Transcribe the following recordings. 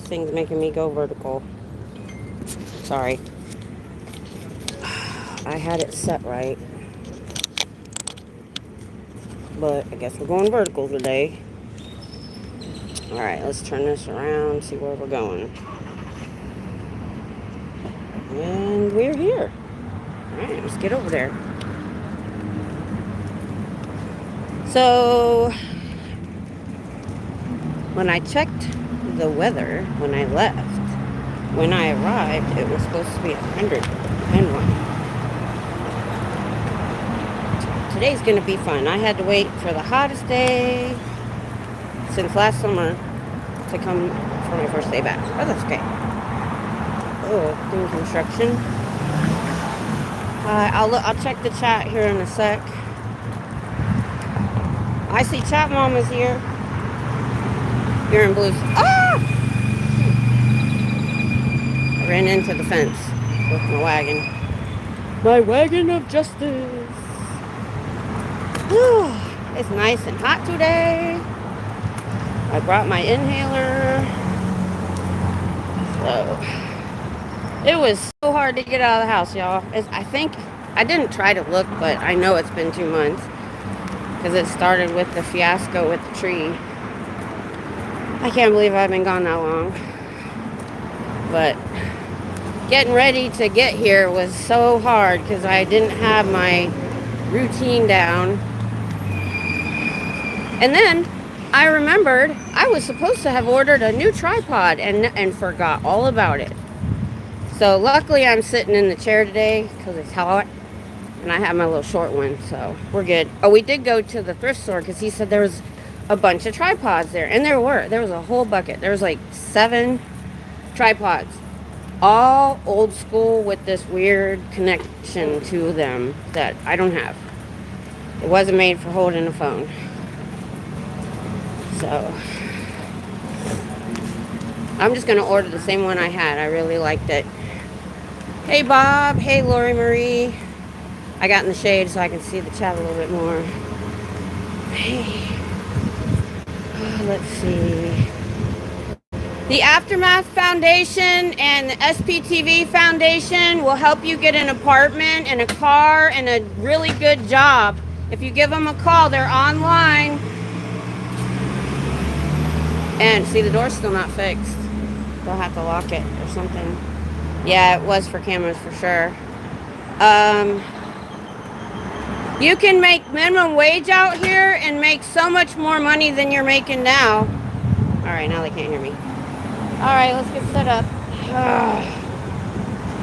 thing's making me go vertical. Sorry. I had it set right. But I guess we're going vertical today. Alright, let's turn this around, see where we're going. And we're here. Alright, let's get over there. So, when I checked the weather when I left, when I arrived, it was supposed to be 101. Today's going to be fun. I had to wait for the hottest day since last summer to come for my first day back. But that's okay. Oh, doing construction. I'll check the chat here in a sec. I see Chat Mom is here. You're in blues. Ah! I ran into the fence with my wagon. My wagon of justice. It's nice and hot today. I brought my inhaler. So, it was so hard to get out of the house, y'all. I think, I didn't try to look, but I know it's been 2 months. Because it started with the fiasco with the tree. I can't believe I've been gone that long. But getting ready to get here was so hard because I didn't have my routine down. And then I remembered I was supposed to have ordered a new tripod and forgot all about it. So luckily I'm sitting in the chair today because it's hot. And I have my little short one, so we're good. Oh, we did go to the thrift store because he said there was a bunch of tripods there. And there was a whole bucket. There was like 7 tripods. All old school with this weird connection to them that I don't have. It wasn't made for holding a phone. So, I'm just going to order the same one I had. I really liked it. Hey, Bob. Hey, Lori Marie. I got in the shade so I can see the chat a little bit more. Hey. Let's see. The Aftermath Foundation and the SPTV Foundation will help you get an apartment and a car and a really good job. If you give them a call, they're online. And see, the door's still not fixed. They'll have to lock it or something. Yeah, it was for cameras for sure. You can make minimum wage out here and make so much more money than you're making now. All right, now they can't hear me. All right, let's get set up.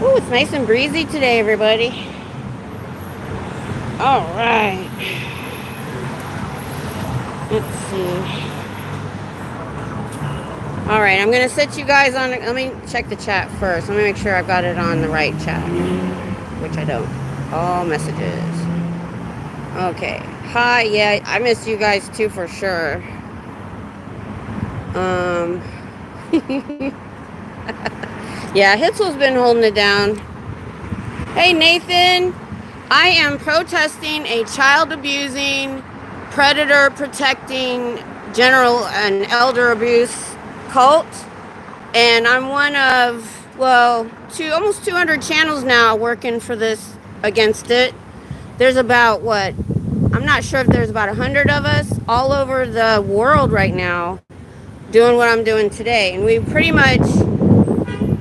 Ooh, it's nice and breezy today, everybody. All right. Let's see. All right, I'm going to set you guys on. Let me check the chat first. Let me make sure I've got it on the right chat, which I don't. All messages. Okay. Hi. Yeah, I missed you guys too for sure. Yeah, Hitzel's been holding it down. Hey, Nathan. I am protesting a child abusing, predator protecting, general and elder abuse cult. And I'm one of, well, almost 200 channels now working for this, against it. There's about, what, I'm not sure if there's about 100 of us all over the world right now doing what I'm doing today. And we pretty much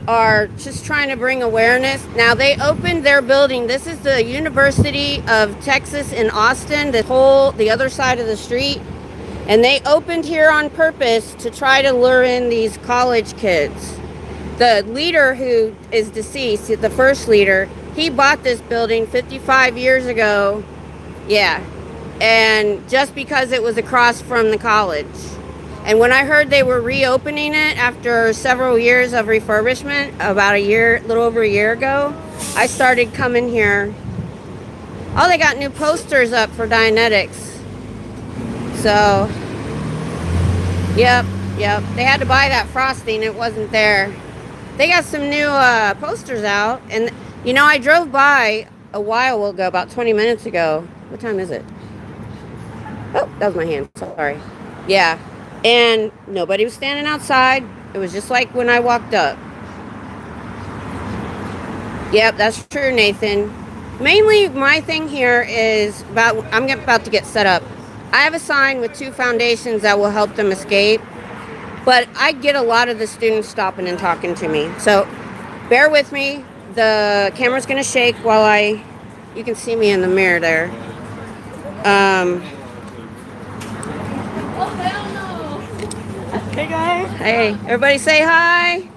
are just trying to bring awareness. Now, they opened their building. This is the University of Texas in Austin, the other side of the street. And they opened here on purpose to try to lure in these college kids. The leader who is deceased, the first leader, he bought this building 55 years ago. Yeah. And just because it was across from the college. And when I heard they were reopening it after several years of refurbishment, about a little over a year ago, I started coming here. Oh, they got new posters up for Dianetics. So, yep. They had to buy that frosting. It wasn't there. They got some new posters out. And, you know, I drove by a while ago, about 20 minutes ago. What time is it? Oh, that was my hand. Sorry. Yeah. And nobody was standing outside. It was just like when I walked up. Yep, that's true, Nathan. Mainly, my thing here is I'm about to get set up. I have a sign with 2 foundations that will help them escape. But I get a lot of the students stopping and talking to me. So bear with me. The camera's going to shake while you can see me in the mirror there. Oh, hell no. Hey, guys. Hey, everybody say hi.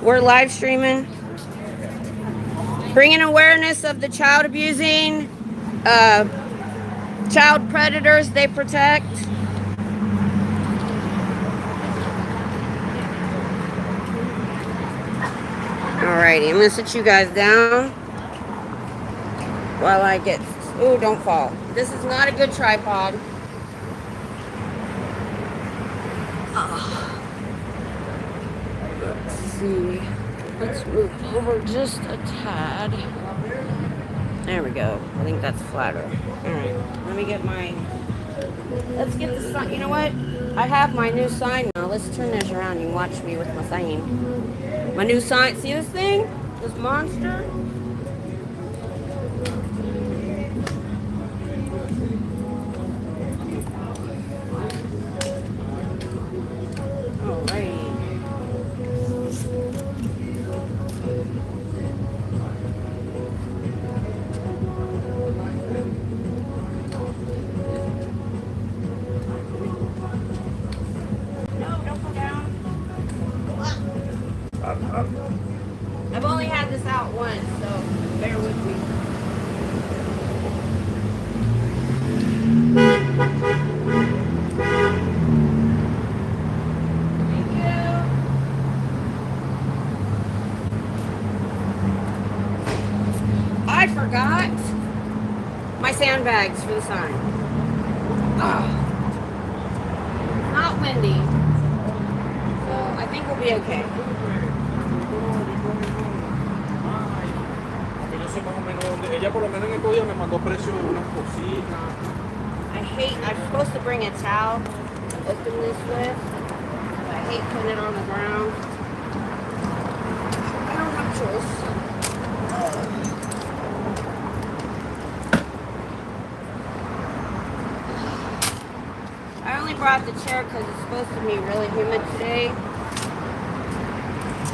We're live streaming. Bringing awareness of the child abusing, child predators they protect. Alrighty, I'm going to sit you guys down while I get... Ooh, don't fall. This is not a good tripod. Let's see. Let's move over just a tad. There we go. I think that's flatter. Alright, let me get my... Let's get the sign. You know what? I have my new sign now. Let's turn this around and watch me with my sign. My new sign. See this thing? This monster? Alright. I've only had this out once, so bear with me. Thank you. I forgot my sandbags for the sign. Oh, not windy, so I think we'll be okay. Ella por lo menos en estos días me mandó precio de unas cocinas. I'm supposed to bring a towel to open this with, but I hate putting it on the ground. I don't have a choice. I only brought the chair because it's supposed to be really humid today.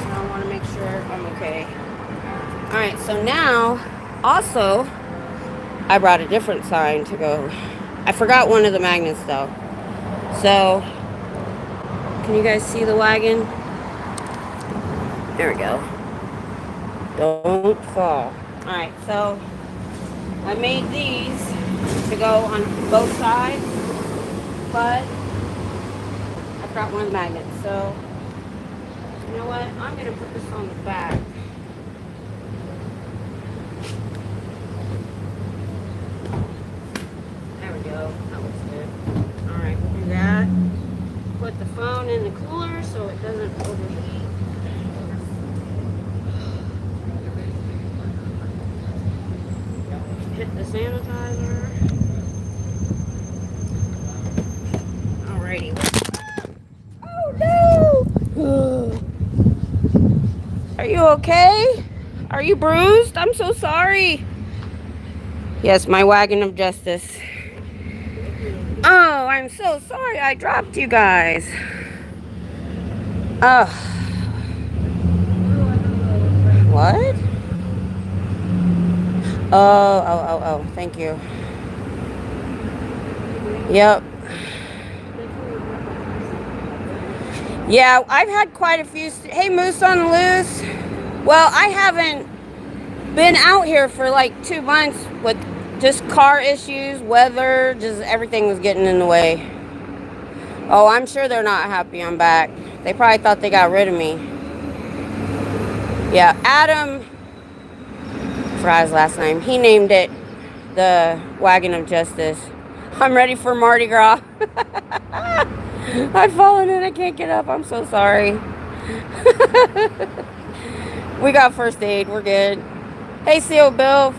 And I want to make sure I'm okay. Alright, so now, also, I brought a different sign to go. I forgot one of the magnets though. So, can you guys see the wagon? There we go. Don't fall. Alright, so I made these to go on both sides, but I forgot one of the magnets. So, you know what? I'm going to put this on the back. That looks good. Alright, we'll do that. Put the phone in the cooler so it doesn't overheat. Hit the sanitizer. Alrighty. Oh no! Are you okay? Are you bruised? I'm so sorry. Yes, my wagon of justice. Oh, I'm so sorry I dropped you guys. Oh. What? Oh, thank you. Yep. Yeah, I've had quite a few. Hey, Moose on the Loose. Well, I haven't been out here for like 2 months with just car issues, weather, just everything was getting in the way. Oh, I'm sure they're not happy I'm back. They probably thought they got rid of me. Yeah, Adam, forgot his last name, he named it the Wagon of Justice. I'm ready for Mardi Gras. I've fallen and I can't get up. I'm so sorry. We got first aid. We're good. Hey, Seal Bill.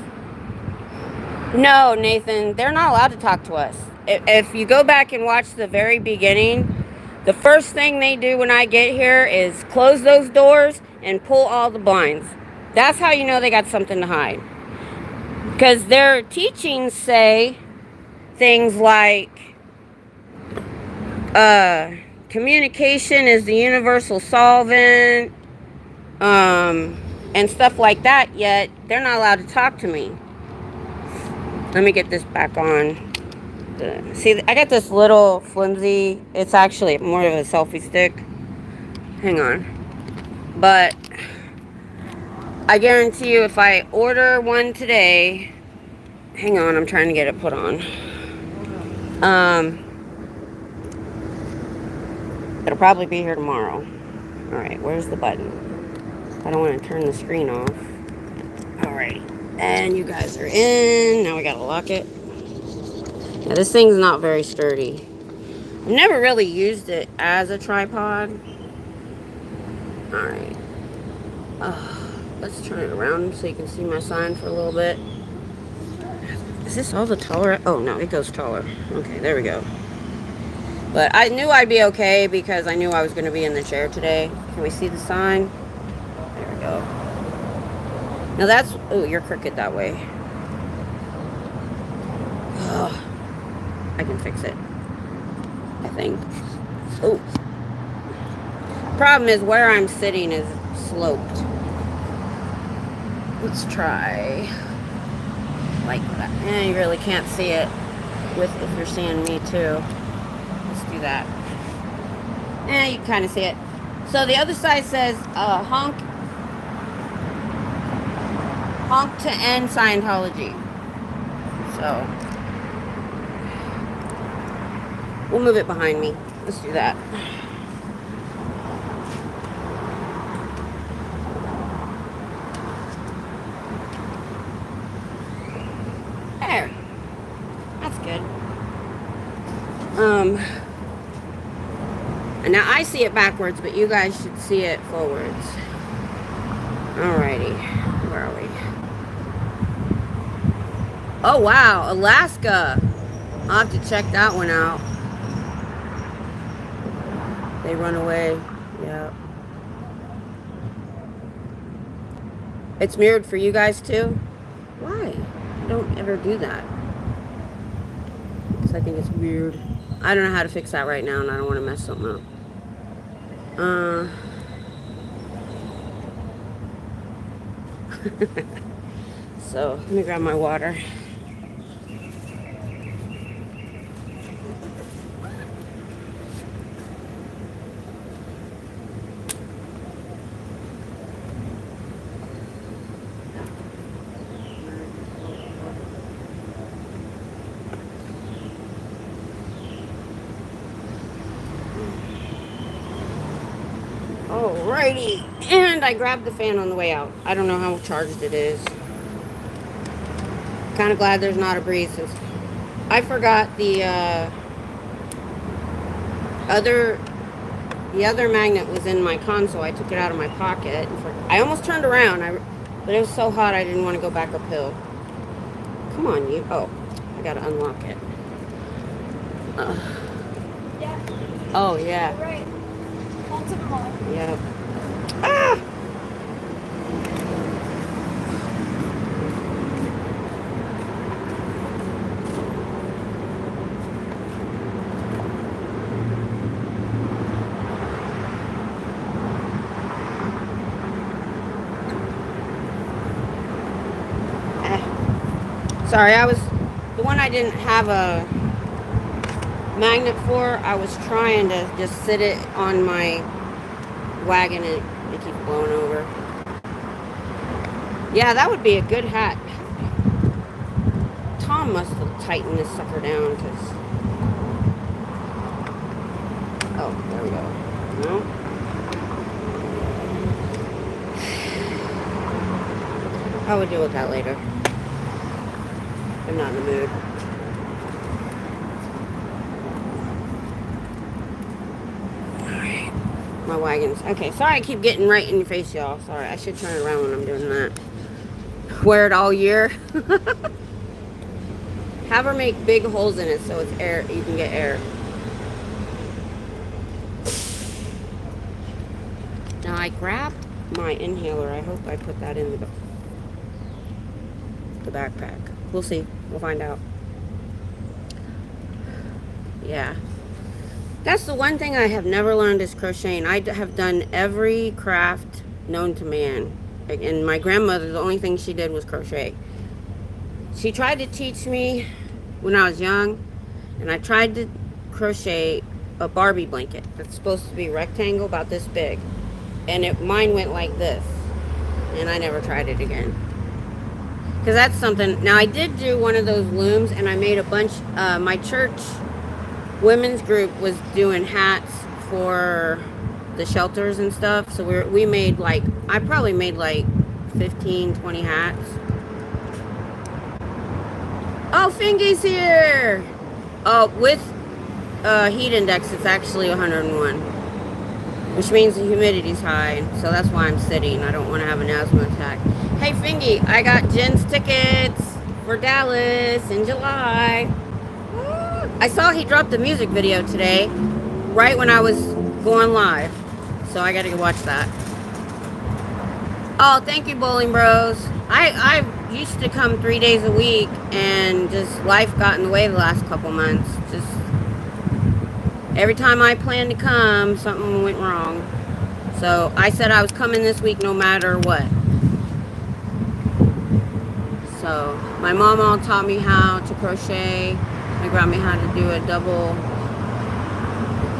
No, Nathan, they're not allowed to talk to us. If you go back and watch the very beginning, The first thing they do when I get here is close those doors and pull all the blinds. That's how you know they got something to hide. Because their teachings say things like, communication is the universal solvent, and stuff like that, yet they're not allowed to talk to me. Let me get this back on. See, I got this little flimsy, it's actually more of a selfie stick. Hang on. But I guarantee you if I order one today, hang on, I'm trying to get it put on. It'll probably be here tomorrow. Alright, where's the button? I don't want to turn the screen off. Alrighty. And you guys are in. Now we gotta lock it. Yeah, this thing's not very sturdy. I've never really used it as a tripod. Alright. Let's turn it around so you can see my sign for a little bit. Is this all the taller? Oh, no, it goes taller. Okay, there we go. But I knew I'd be okay because I knew I was going to be in the chair today. Can we see the sign? There we go. Now that's... Oh, you're crooked that way. Oh, I can fix it. I think. Oh. Problem is where I'm sitting is sloped. Let's try like that. You really can't see it with if you're seeing me too. Let's do that. You can kind of see it. So the other side says honk to end Scientology. So we'll move it behind me. Let's do that. There. That's good. And now I see it backwards, but you guys should see it forwards. Alrighty. Where are we? Oh, wow. Alaska. I'll have to check that one out. They run away. Yeah. It's mirrored for you guys too? Why? I don't ever do that. Because I think it's weird. I don't know how to fix that right now, and I don't want to mess something up. So, let me grab my water. Alrighty, and I grabbed the fan on the way out. I don't know how charged it is. Kind of glad there's not a breeze. Since I forgot the other magnet was in my console. I took it out of my pocket. I almost turned around, but it was so hot I didn't want to go back uphill. Come on, you. Oh, I gotta unlock it. Yeah. Oh yeah. You're right. Lots of them all. Yep. Ah! Sorry, the one I didn't have a magnet for, I was trying to just sit it on my wagon and it keeps blowing over. Yeah, that would be a good hat. Tom must have tightened this sucker down because... Oh, there we go. No. I would deal with that later. I'm not in the mood. Alright. My wagon's... Okay, sorry I keep getting right in your face, y'all. Sorry, I should turn it around when I'm doing that. Wear it all year. Have her make big holes in it so it's air. You can get air. I grabbed my inhaler. I hope I put that in the backpack. We'll see. We'll find out. Yeah. That's the one thing I have never learned is crocheting. I have done every craft known to man. And my grandmother, the only thing she did was crochet. She tried to teach me when I was young, and I tried to crochet a Barbie blanket that's supposed to be rectangle about this big, and mine went like this, and I never tried it again, because that's something. Now I did do one of those looms, and I made a bunch. My church women's group was doing hats for the shelters and stuff, so we made like, I probably made like 15-20 hats. Oh, Fingy's here. Oh, with heat index, it's actually 101, which means the humidity's high, so that's why I'm sitting. I don't want to have an asthma attack. Hey, Fingy, I got Jen's tickets for Dallas in July. I saw he dropped the music video today, right when I was going live, so I got to go watch that. Oh, thank you, Bowling Bros. I used to come 3 days a week, and just life got in the way the last couple months. Just every time I planned to come, something went wrong. So I said I was coming this week no matter what. So my mom all taught me how to crochet. They got me how to do a double.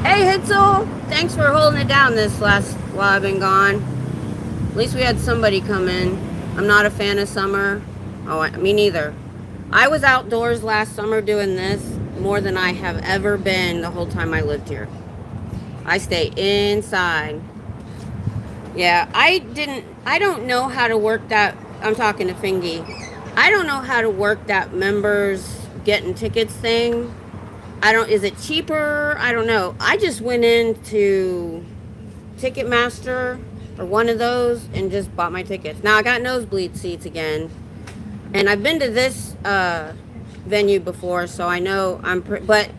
Hey, Hitzel, thanks for holding it down this last while I've been gone. At least we had somebody come in. I'm not a fan of summer. Oh, me neither. I was outdoors last summer doing this more than I have ever been the whole time I lived here. I stay inside. Yeah, I don't know how to work that. I'm talking to Fingy. I don't know how to work that members getting tickets thing. Is it cheaper? I don't know. I just went into Ticketmaster or one of those and just bought my tickets. Now I got nosebleed seats again, and I've been to this venue before, so I know but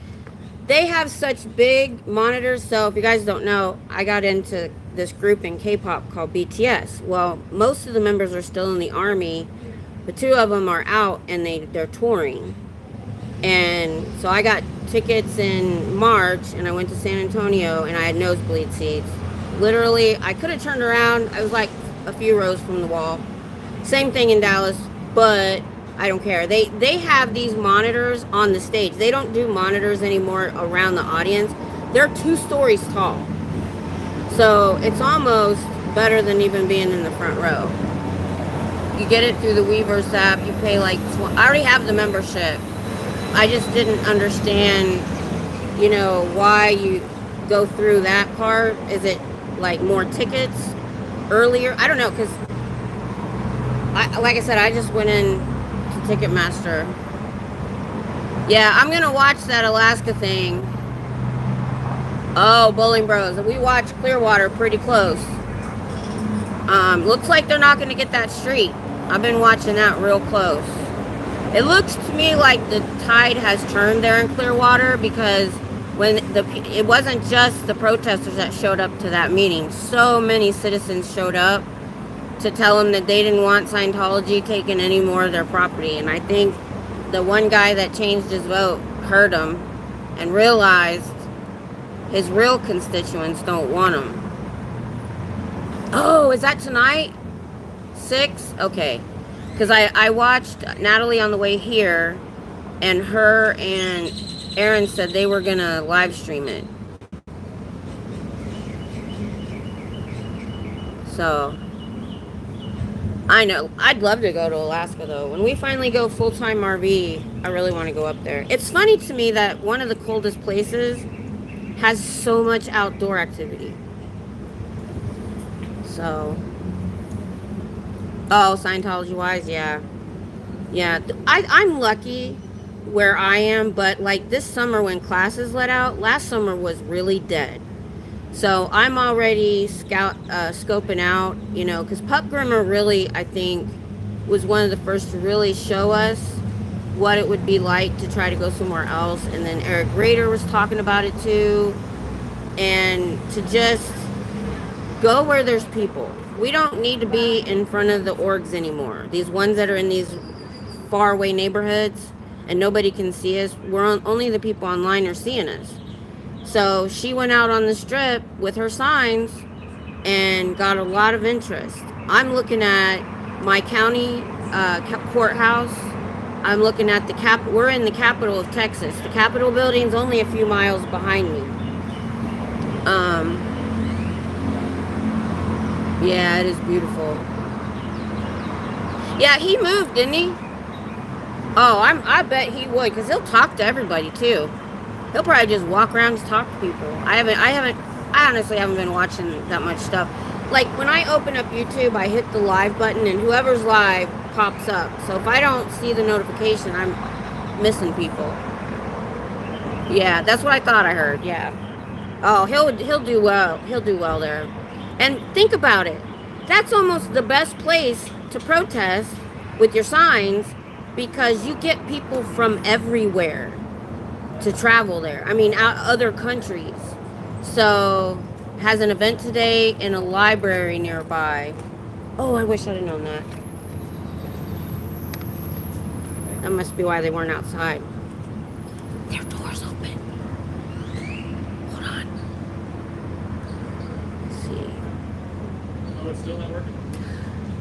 they have such big monitors. So if you guys don't know, I got into this group in K-pop called BTS. Well, most of the members are still in the army, but 2 of them are out and they're touring. And so I got tickets in March, and I went to San Antonio, and I had nosebleed seats. Literally, I could have turned around. I was like a few rows from the wall. Same thing in Dallas, but I don't care. They have these monitors on the stage. They don't do monitors anymore around the audience. They're 2 stories tall. So it's almost better than even being in the front row. You get it through the Weverse app. You pay like, I already have the membership. I just didn't understand, why you go through that part. Is it like more tickets earlier? I don't know, because like I said, I just went in to Ticketmaster. Yeah, I'm gonna watch that Alaska thing. Oh, Bowling Bros, we watched Clearwater pretty close. Looks like they're not gonna get that street. I've been watching that real close. It looks to me like the tide has turned there in Clearwater, because it wasn't just the protesters that showed up to that meeting. So many citizens showed up to tell them that they didn't want Scientology taking any more of their property. And I think the one guy that changed his vote heard him and realized his real constituents don't want him. Oh, is that tonight? 6? Okay. Because I watched Natalie on the way here, and her and Aaron said they were going to live stream it. So, I know. I'd love to go to Alaska, though. When we finally go full-time RV, I really want to go up there. It's funny to me that one of the coldest places has so much outdoor activity. So... Oh, Scientology-wise, yeah. Yeah, I'm lucky where I am, but like this summer when classes let out, last summer was really dead. So I'm already scoping out, because pupgroomer really, I think, was one of the first to really show us what it would be like to try to go somewhere else. And then Eric Rader was talking about it too. And to just Go where there's people. We don't need to be in front of the orgs anymore. These ones that are in these faraway neighborhoods and nobody can see us. Only the people online are seeing us. So she went out on the strip with her signs and got a lot of interest. I'm looking at my county courthouse. I'm looking at we're in the capital of Texas. The Capitol building's only a few miles behind me. Yeah, it is beautiful. Yeah, he moved, didn't he? Oh, I bet he would, because he'll talk to everybody too. He'll probably just walk around and talk to people. I honestly haven't been watching that much stuff. Like, when I open up YouTube, I hit the live button, and whoever's live pops up. So if I don't see the notification, I'm missing people. Yeah, that's what I thought I heard, yeah. Oh, he'll do well. He'll do well there. And think about it. That's almost the best place to protest with your signs, because you get people from everywhere to travel there. I mean, other countries. So, has an event today in a library nearby. Oh, I wish I'd have known that. That must be why they weren't outside. Their door's open. Hold on. Let's see. Oh, it's still not working?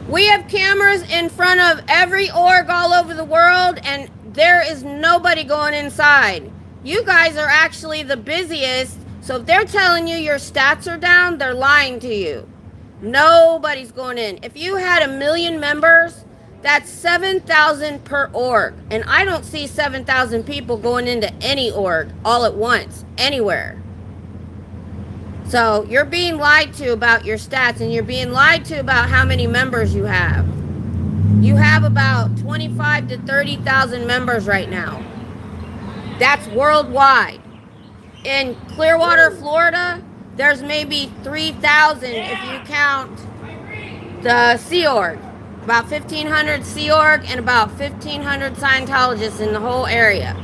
We have cameras in front of every org all over the world, and there is nobody going inside. You guys are actually the busiest, so if they're telling you your stats are down, they're lying to you. Nobody's going in. If you had 1 million members, that's 7,000 per org, and I don't see 7,000 people going into any org all at once, anywhere. So you're being lied to about your stats, and you're being lied to about how many members you have. You have about 25 to 30,000 members right now. That's worldwide. In Clearwater, Florida, there's maybe 3,000 if you count the Sea Org. About 1,500 Sea Org and about 1,500 Scientologists in the whole area.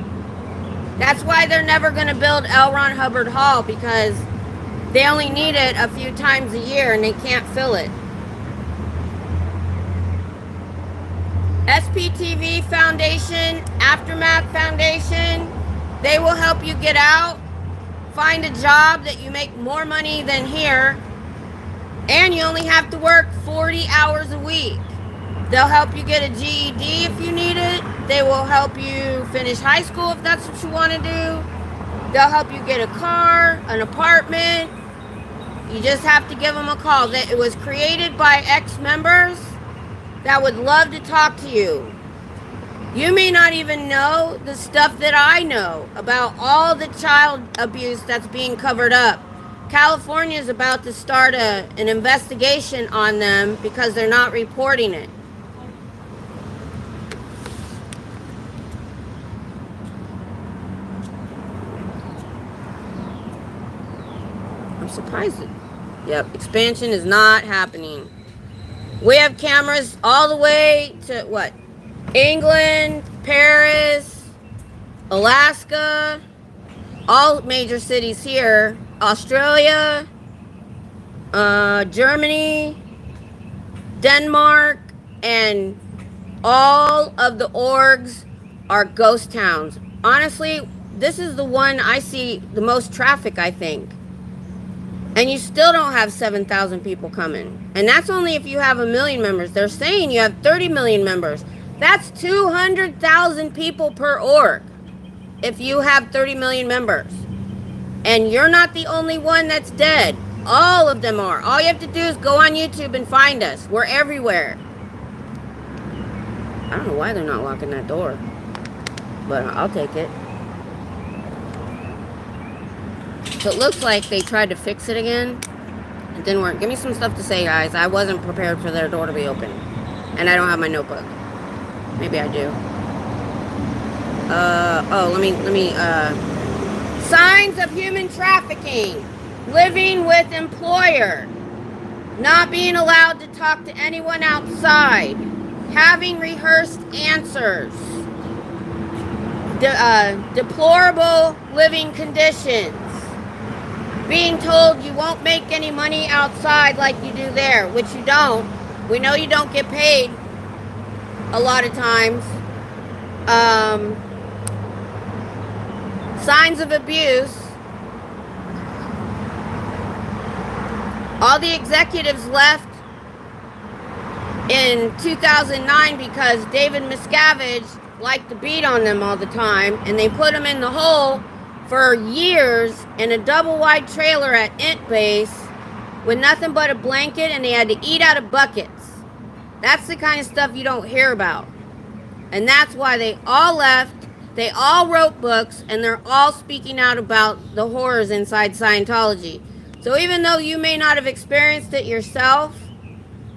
That's why they're never going to build L. Ron Hubbard Hall, because they only need it a few times a year and they can't fill it. SPTV Foundation, Aftermath Foundation, they will help you get out, find a job that you make more money than here, and you only have to work 40 hours a week. They'll help you get a GED if you need it. They will help you finish high school if that's what you want to do. They'll help you get a car, an apartment. You just have to give them a call. It was created by ex-members that would love to talk to you. You may not even know the stuff that I know about all the child abuse that's being covered up. California is about to start an investigation on them because they're not reporting it. I'm surprised. Yep, expansion is not happening. We have cameras all the way to what? England, Paris, Alaska, all major cities here, Australia, Germany, Denmark, and all of the orgs are ghost towns. Honestly, this is the one I see the most traffic, I think. And you still don't have 7,000 people coming. And that's only if you have 1 million members. They're saying you have 30 million members. That's 200,000 people per org if you have 30 million members. And you're not the only one that's dead. All of them are. All you have to do is go on YouTube and find us. We're everywhere. I don't know why they're not locking that door, but I'll take it. So it looks like they tried to fix it again. It didn't work. Give me some stuff to say, guys. I wasn't prepared for their door to be open. And I don't have my notebook. Maybe I do. Signs of human trafficking. Living with employer. Not being allowed to talk to anyone outside. Having rehearsed answers. Deplorable living conditions. being told you won't make any money outside like you do there, which you don't. We know you don't get paid a lot of times. Signs of abuse. All the executives left in 2009 because David Miscavige liked to beat on them all the time, and they put them in the hole for years in a double-wide trailer at Int Base with nothing but a blanket, and they had to eat out of buckets. That's the kind of stuff you don't hear about. And that's why they all left. They all wrote books, and they're all speaking out about the horrors inside Scientology. So even though you may not have experienced it yourself,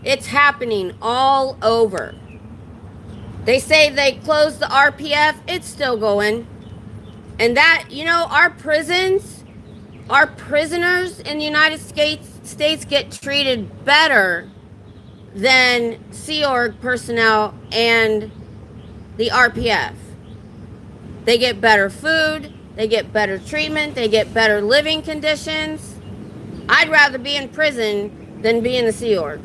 it's happening all over. They say they closed the RPF. It's still going. And that, you know, our prisoners in the United States get treated better than Sea Org personnel and the RPF. They get better food. They get better treatment. They get better living conditions. I'd rather be in prison than be in the Sea Org.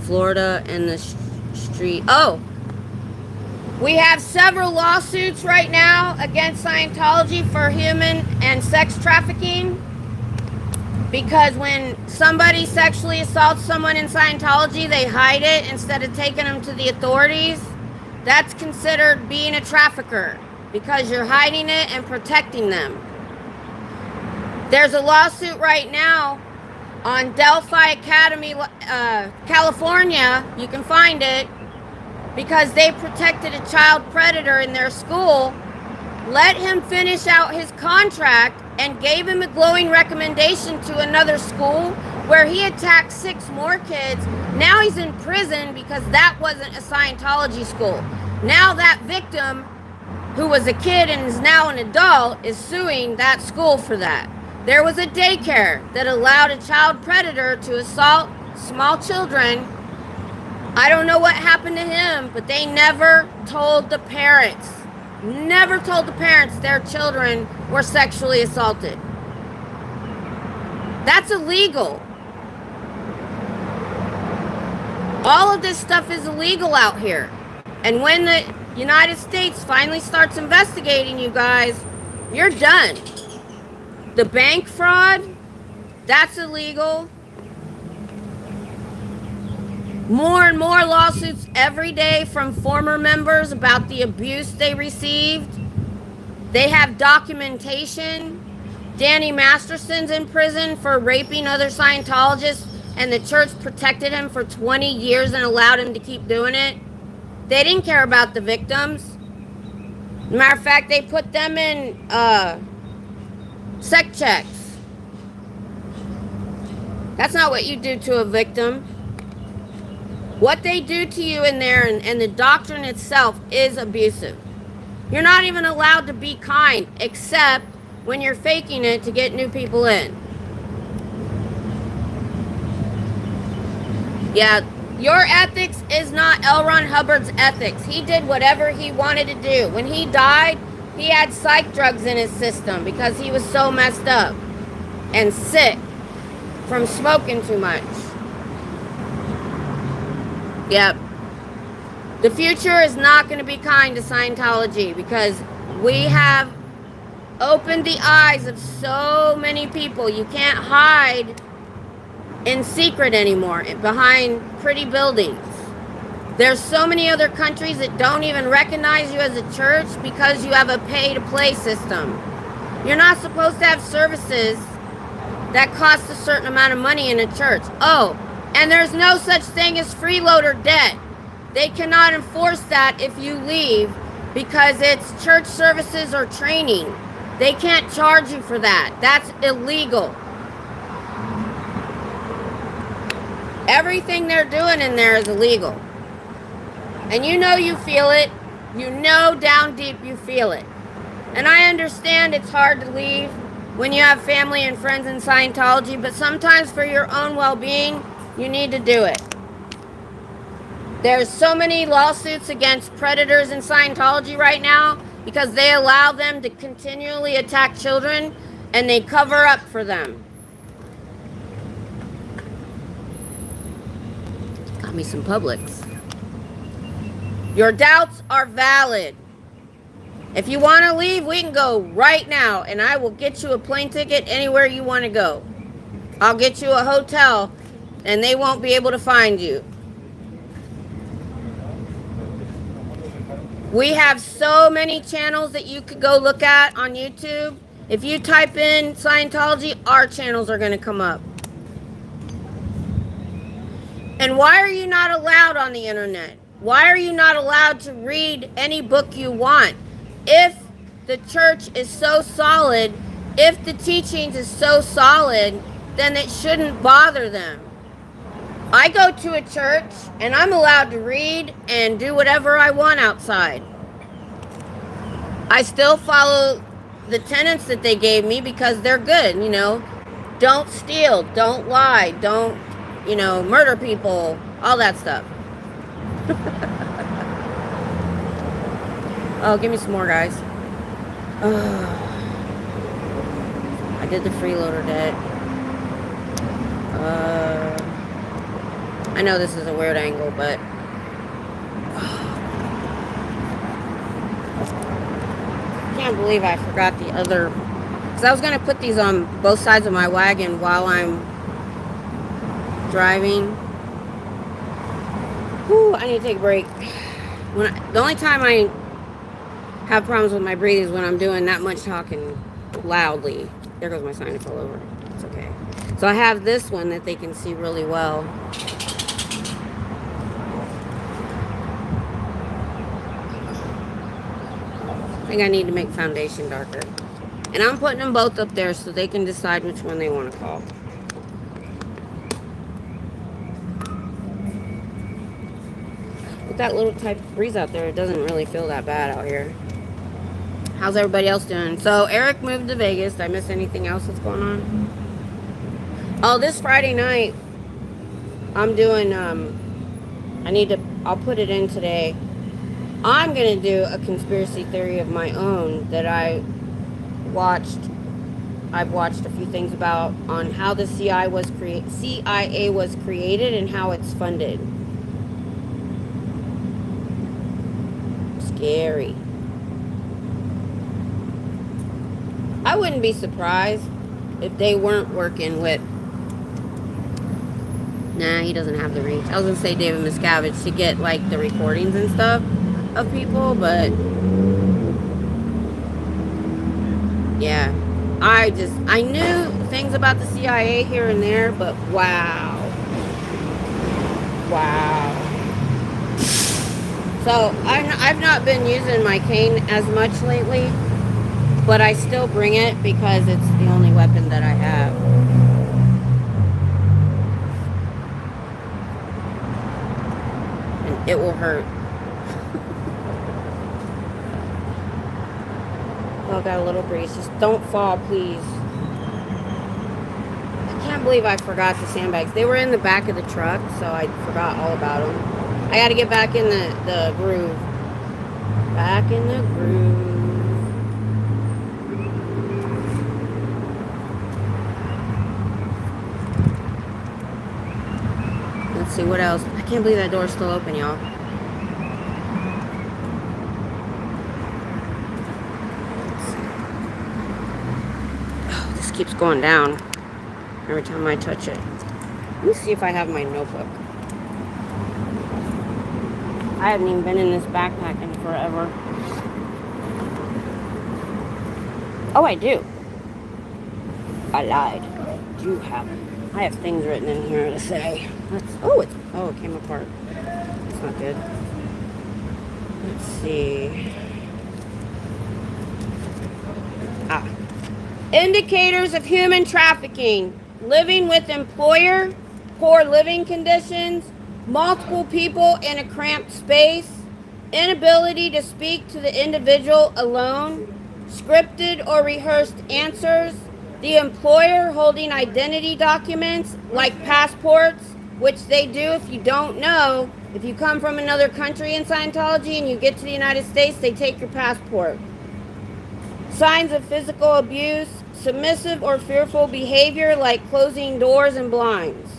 Florida and the street. Oh, we have several lawsuits right now against Scientology for human and sex trafficking. Because when somebody sexually assaults someone in Scientology, they hide it instead of taking them to the authorities. That's considered being a trafficker because you're hiding it and protecting them. There's a lawsuit right now on Delphi Academy, California. You can find it because they protected a child predator in their school, let him finish out his contract, and gave him a glowing recommendation to another school where he attacked 6 more kids. Now he's in prison because that wasn't a Scientology school. Now that victim, who was a kid and is now an adult, is suing that school for that. There was a daycare that allowed a child predator to assault small children. I don't know what happened to him, but they never told the parents. Never told the parents their children were sexually assaulted. That's illegal. All of this stuff is illegal out here. And when the United States finally starts investigating you guys, you're done. The bank fraud, that's illegal. More and more lawsuits every day from former members about the abuse they received. They have documentation. Danny Masterson's in prison for raping other Scientologists, and the church protected him for 20 years and allowed him to keep doing it. They didn't care about the victims. Matter of fact, they put them in sec checks. That's not what you do to a victim. What they do to you in there and the doctrine itself is abusive. You're not even allowed to be kind except when you're faking it to get new people in. Yeah, your ethics is not L. Ron Hubbard's ethics. He did whatever he wanted to do. When he died, he had psych drugs in his system because he was so messed up and sick from smoking too much. Yep. The future is not going to be kind to Scientology because we have opened the eyes of so many people. You can't hide in secret anymore behind pretty buildings. There's so many other countries that don't even recognize you as a church because you have a pay-to-play system. You're not supposed to have services that cost a certain amount of money in a church. Oh, and there's no such thing as freeloader debt. They cannot enforce that if you leave because it's church services or training. They can't charge you for that. That's illegal. Everything they're doing in there is illegal. And you know you feel it. You know down deep you feel it. And I understand it's hard to leave when you have family and friends in Scientology, but sometimes for your own well-being, you need to do it. There's so many lawsuits against predators in Scientology right now because they allow them to continually attack children and they cover up for them. Got me some Publix. Your doubts are valid. If you want to leave, we can go right now, and I will get you a plane ticket anywhere you want to go. I'll get you a hotel, and they won't be able to find you. We have so many channels that you could go look at on YouTube. If you type in Scientology, our channels are going to come up. And why are you not allowed on the internet? Why are you not allowed to read any book you want? If the church is so solid, if the teachings is so solid, then it shouldn't bother them. I go to a church and I'm allowed to read and do whatever I want outside. I still follow the tenets that they gave me because they're good, you know. Don't steal, don't lie, don't, you know, murder people, all that stuff. Oh, give me some more, guys. I did the freeloader debt. I know this is a weird angle, but I can't believe I forgot the other, because I was going to put these on both sides of my wagon while I'm driving. Whew, I need to take a break. The only time I have problems with my breathing is when I'm doing that much talking loudly. There goes my sign, it fell over. It's okay. So I have this one that they can see really well. I think I need to make foundation darker. And I'm putting them both up there so they can decide which one they want to call. With that little type of breeze out there, it doesn't really feel that bad out here. How's everybody else doing? So Eric moved to Vegas. Did I miss anything else that's going on? Oh, this Friday night, I'm doing, I'll put it in today. I'm going to do a conspiracy theory of my own that I've watched a few things about on how the CIA was created and how it's funded. Scary. I wouldn't be surprised if they weren't working with... Nah, he doesn't have the reach. I was going to say David Miscavige to get, like, the recordings and stuff of people, but... Yeah. I knew things about the CIA here and there, but wow. Wow. So, I've not been using my cane as much lately, but I still bring it because it's the only weapon that I have. And it will hurt. Oh, got a little breeze. Just don't fall, please. I can't believe I forgot the sandbags. They were in the back of the truck, so I forgot all about them. I got to get back in the groove. Back in the groove. Let's see, what else? I can't believe that door's still open, y'all. Oh, this keeps going down every time I touch it. Let me see if I have my notebook. I haven't even been in this backpack in forever. Oh, I do. I lied. I do have it. I have things written in here to say. It came apart. That's not good. Let's see. Indicators of human trafficking. Living with employer, poor living conditions, multiple people in a cramped space, inability to speak to the individual alone, scripted or rehearsed answers, the employer holding identity documents like passports, which they do. If you don't know, if you come from another country in Scientology and you get to the United States, they take your passport. Signs of physical abuse, submissive or fearful behavior like closing doors and blinds.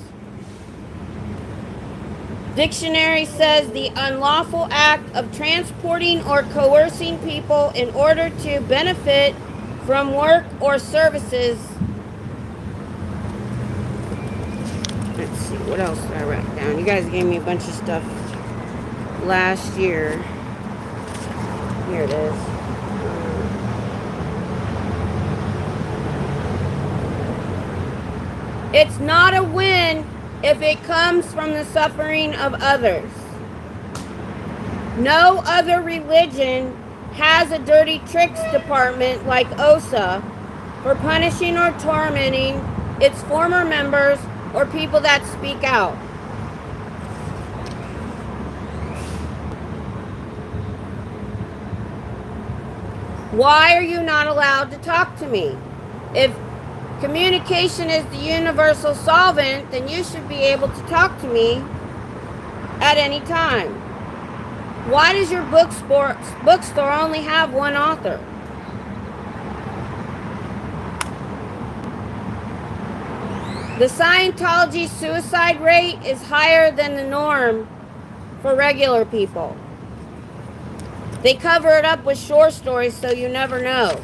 Dictionary says the unlawful act of transporting or coercing people in order to benefit from work or services. Let's see, what else did I write down? You guys gave me a bunch of stuff last year. Here it is. It's not a win if it comes from the suffering of others. No other religion has a dirty tricks department like OSA for punishing or tormenting its former members or people that speak out. Why are you not allowed to talk to me? If communication is the universal solvent, then you should be able to talk to me at any time. Why does your bookstore only have one author? The Scientology suicide rate is higher than the norm for regular people. They cover it up with short stories so you never know.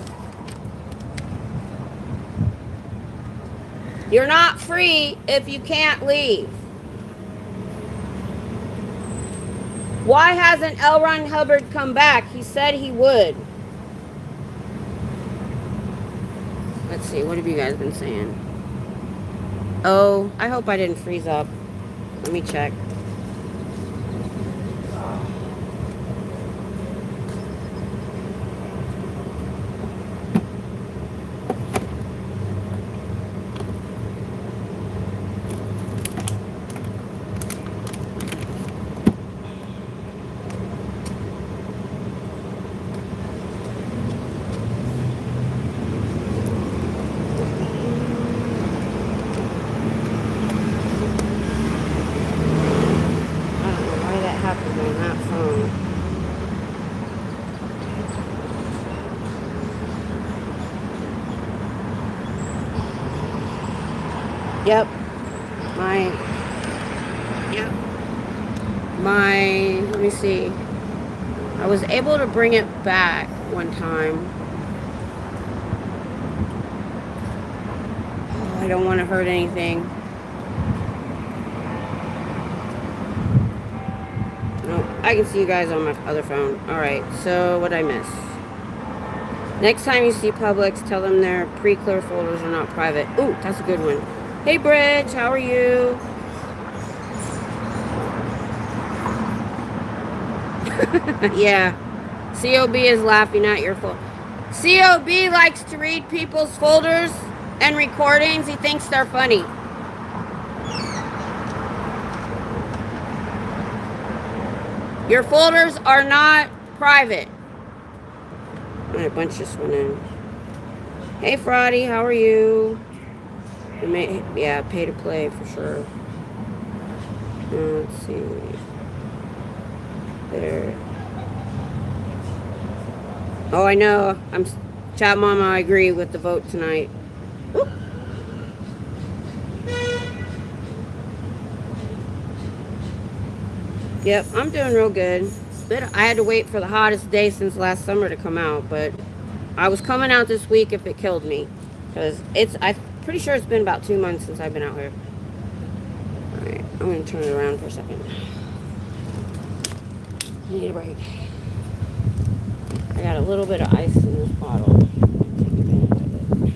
You're not free if you can't leave. Why hasn't L. Ron Hubbard come back? He said he would. Let's see, what have you guys been saying? Oh, I hope I didn't freeze up. Let me check. Yep. Let me see. I was able to bring it back one time. Oh, I don't want to hurt anything. No, I can see you guys on my other phone. Alright, so what did I miss? Next time you see Publix, tell them their pre-clear folders are not private. Ooh, that's a good one. Hey, Bridge, how are you? Yeah. COB is laughing at your folder. COB likes to read people's folders and recordings. He thinks they're funny. Your folders are not private. A bunch just went in. Hey, Frotty, how are you? Yeah, pay to play for sure. Let's see. There. Oh, I know. Chat Mama, I agree with the vote tonight. Whoop. Yep, I'm doing real good. I had to wait for the hottest day since last summer to come out, but I was coming out this week if it killed me. Because I'm pretty sure it's been about 2 months since I've been out here. Alright, I'm going to turn it around for a second. I need a break. I got a little bit of ice in this bottle. Take advantage of it.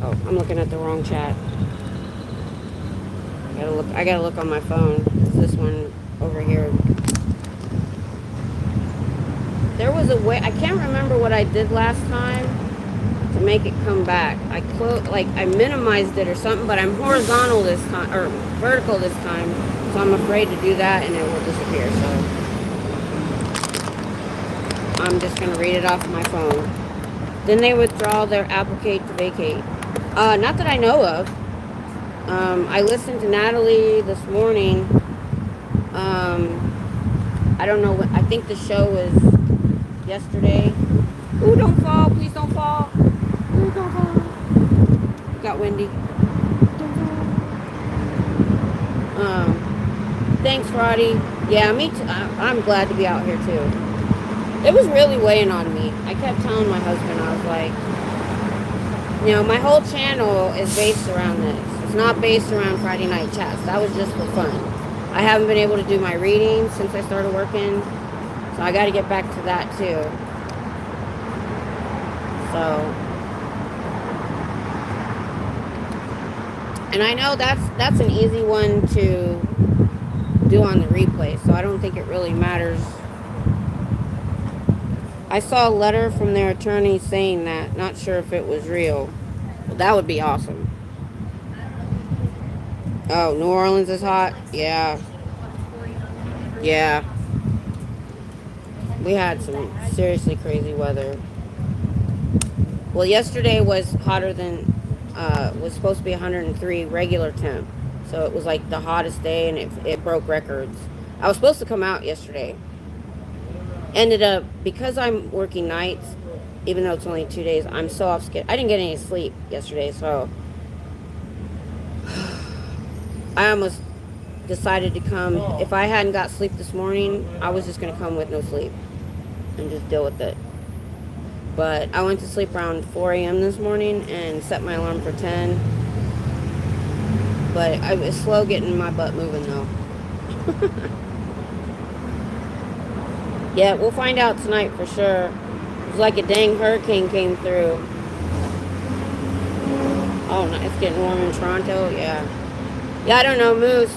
Oh, I'm looking at the wrong chat. I gotta look on my phone. It's this one over here. There was a way, I can't remember what I did last time to make it come back. I minimized it or something, but I'm horizontal this time, or vertical this time, so I'm afraid to do that and it will disappear, so I'm just gonna read it off my phone. Then they withdraw their applicate to vacate. Not that I know of. I listened to Natalie this morning. I don't know what, I think the show was yesterday. Ooh, don't fall. Please don't fall. Ooh, don't fall. Got windy. Don't fall. Thanks, Roddy. Yeah, me too. I'm glad to be out here, too. It was really weighing on me. I kept telling my husband, I was like, you know, my whole channel is based around this. It's not based around Friday night chats. That was just for fun. I haven't been able to do my readings since I started working. So I got to get back to that, too. So... And I know that's an easy one to do on the replay, so I don't think it really matters. I saw a letter from their attorney saying that. Not sure if it was real. But that would be awesome. Oh, New Orleans is hot? Yeah. Yeah. We had some seriously crazy weather. Well, yesterday was hotter than... was supposed to be 103 regular temp. So it was like the hottest day, and it broke records. I was supposed to come out yesterday. Ended up, because I'm working nights, even though it's only 2 days, I'm so off schedule. I didn't get any sleep yesterday, so I almost decided to come. If I hadn't got sleep this morning, I was just going to come with no sleep and just deal with it. But I went to sleep around 4 a.m. this morning and set my alarm for 10. But I was slow getting my butt moving, though. Yeah, we'll find out tonight for sure. It was like a dang hurricane came through. Oh, no, it's getting warm in Toronto. Yeah. Yeah, I don't know, Moose.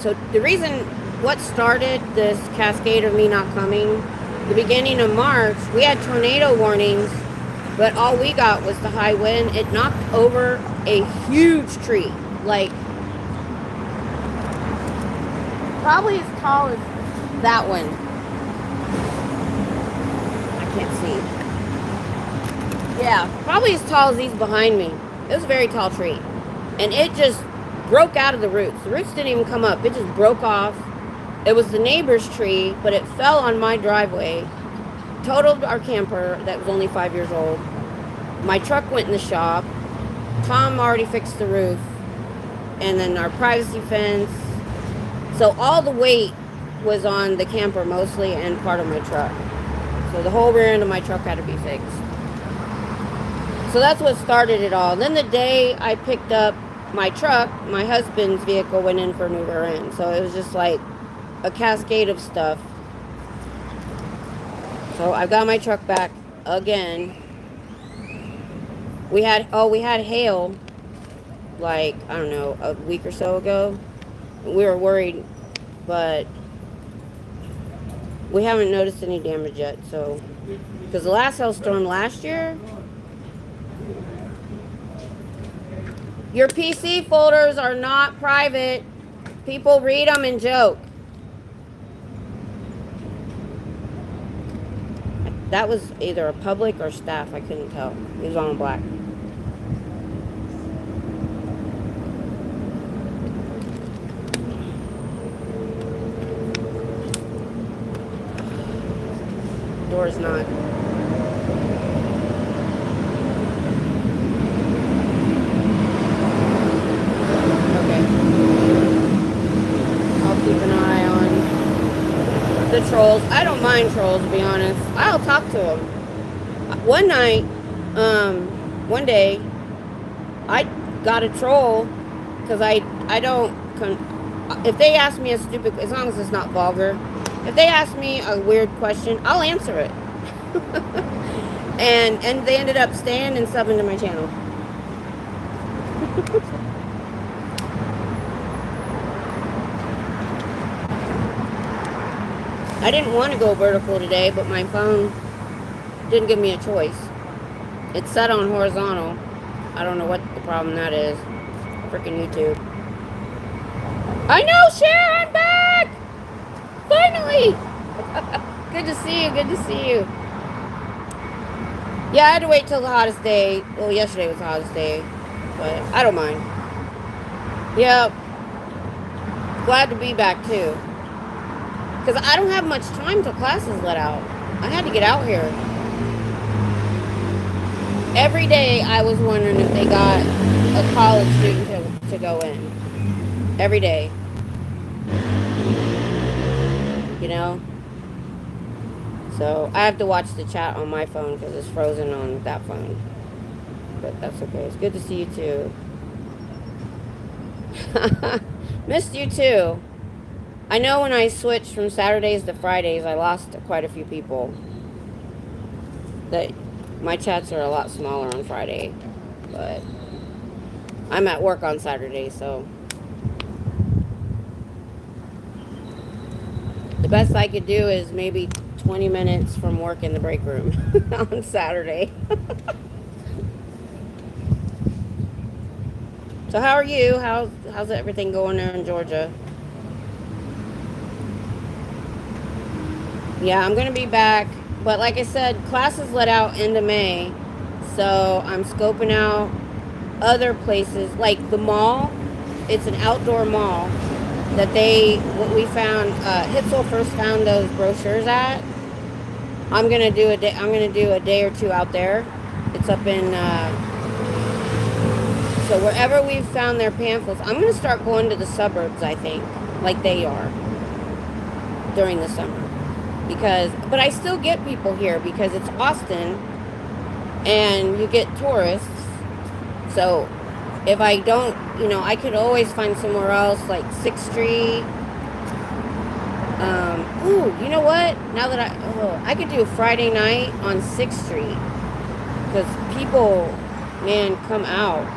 So the reason what started this cascade of me not coming, the beginning of March, we had tornado warnings, but all we got was the high wind. It knocked over a huge tree, like probably as tall as that one. I can't see. Yeah, probably as tall as these behind me. It was a very tall tree, and it just broke out of the roots. The roots didn't even come up. It just broke off. It was the neighbor's tree, but it fell on my driveway. Totaled our camper that was only 5 years old. My truck went in the shop. Tom already fixed the roof. And then our privacy fence. So all the weight was on the camper mostly and part of my truck. So the whole rear end of my truck had to be fixed. So that's what started it all. Then the day I picked up my truck, my husband's vehicle went in for a new rear end. So it was just like a cascade of stuff. So I got my truck back again. We had hail like, I don't know, a week or so ago. We were worried, but we haven't noticed any damage yet. So, because the last hailstorm last year, your PC folders are not private. People read them and joke. That was either a public or staff. I couldn't tell. He was on black. Door's not. Okay. I'll keep an eye on the trolls. I don't mind trolls, to be honest. I'll talk to them. One night, one day, I got a troll because I don't. If they ask me a stupid, as long as it's not vulgar, if they ask me a weird question, I'll answer it. and they ended up staying and subbing to my channel. I didn't want to go vertical today, but my phone didn't give me a choice. It's set on horizontal. I don't know what the problem that is. Freaking YouTube. I know, Cher, I'm back! Finally! Good to see you, good to see you. Yeah, I had to wait till the hottest day. Well, yesterday was the hottest day, but I don't mind. Yeah. Glad to be back, too. Because I don't have much time till classes let out. I had to get out here. Every day I was wondering if they got a college student to go in. Every day. You know? So I have to watch the chat on my phone because it's frozen on that phone. But that's okay. It's good to see you too. Missed you too. I know when I switched from Saturdays to Fridays, I lost quite a few people. That my chats are a lot smaller on Friday, but I'm at work on Saturday, so the best I could do is maybe 20 minutes from work in the break room on Saturday. So how are you? How's everything going there in Georgia? Yeah, I'm gonna be back, but like I said, classes let out end of May, so I'm scoping out other places like the mall. It's an outdoor mall that what we found. Hitzel first found those brochures at. I'm gonna do a day or two out there. It's up in. So wherever we've found their pamphlets, I'm gonna start going to the suburbs. I think, like they are during the summer. But I still get people here because it's Austin and you get tourists. So if I don't, I could always find somewhere else like 6th Street. Ooh, you know what? Now that I could do a Friday night on 6th Street because people, man, come out.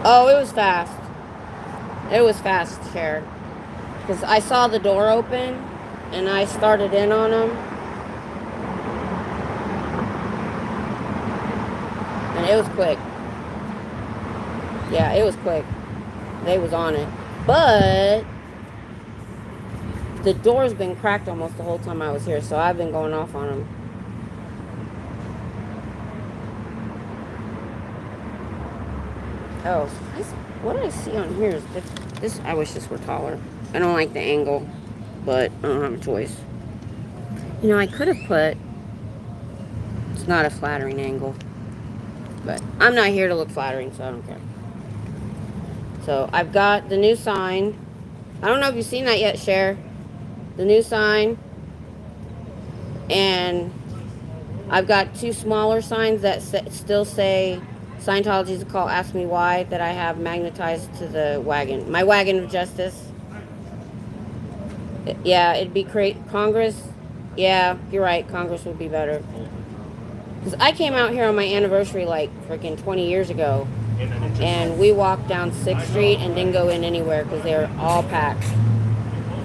Oh, it was fast. It was fast, Cher. Because I saw the door open. And I started in on them. And it was quick. Yeah, it was quick. They was on it. But the door's been cracked almost the whole time I was here. So I've been going off on them. Oh, what I see on here is this. I wish this were taller. I don't like the angle. But I don't have a choice. I could have put, it's not a flattering angle, but I'm not here to look flattering, so I don't care. So I've got the new sign. I don't know if you've seen that yet, Cher. The new sign. And I've got 2 smaller signs that still say Scientology's a call, ask me why, that I have magnetized to the wagon. My wagon of justice. Yeah, it'd be great. Congress. Yeah, you're right. Congress would be better. Because I came out here on my anniversary like freaking 20 years ago. And we walked down 6th Street and didn't go in anywhere because they were all packed.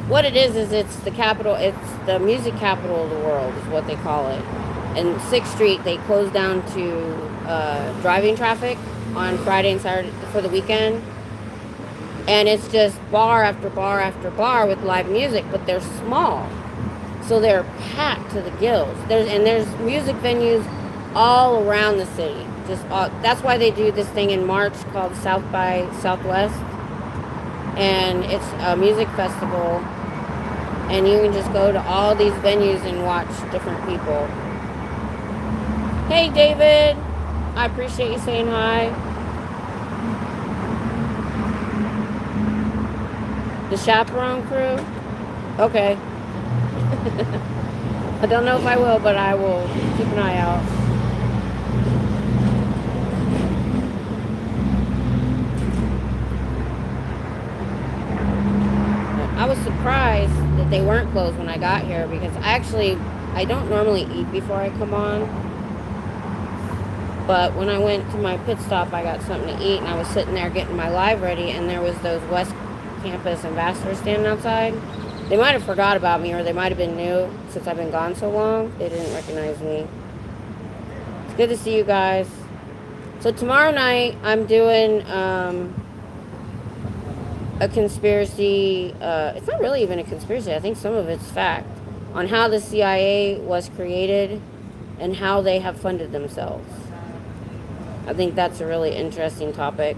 What it is it's the capital. It's the music capital of the world is what they call it. And 6th Street, they closed down to driving traffic on Friday and Saturday for the weekend. And it's just bar after bar after bar with live music, but they're small. So they're packed to the gills. There's music venues all around the city. That's why they do this thing in March called South by Southwest. And it's a music festival. And you can just go to all these venues and watch different people. Hey, David. I appreciate you saying hi. The chaperone crew? Okay. I don't know if I will, but I will keep an eye out. I was surprised that they weren't closed when I got here because I don't normally eat before I come on. But when I went to my pit stop, I got something to eat and I was sitting there getting my live ready and there was those West Campus ambassadors standing outside. They might have forgot about me or they might have been new since I've been gone so long. They didn't recognize me. It's good to see you guys. So tomorrow night I'm doing a conspiracy. It's not really even a conspiracy. I think some of it's fact on how the CIA was created and how they have funded themselves. I think that's a really interesting topic.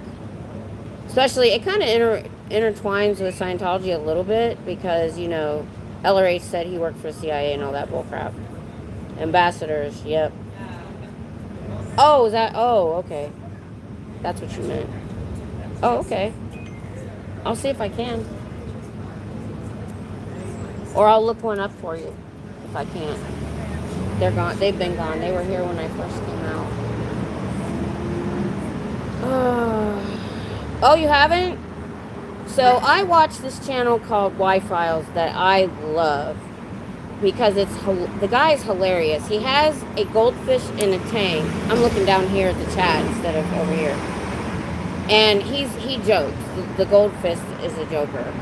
Especially, it kind of intertwines with Scientology a little bit because, LRH said he worked for CIA and all that bullcrap. Ambassadors, yep. Oh, is that? Oh, okay. That's what you meant. Oh, okay. I'll see if I can. Or I'll look one up for you if I can't. They're gone. They've been gone. They were here when I first came out. Oh, you haven't? So I watch this channel called Y-Files that I love because the guy is hilarious. He has a goldfish in a tank. I'm looking down here at the chat instead of over here. And he jokes. The goldfish is a joker.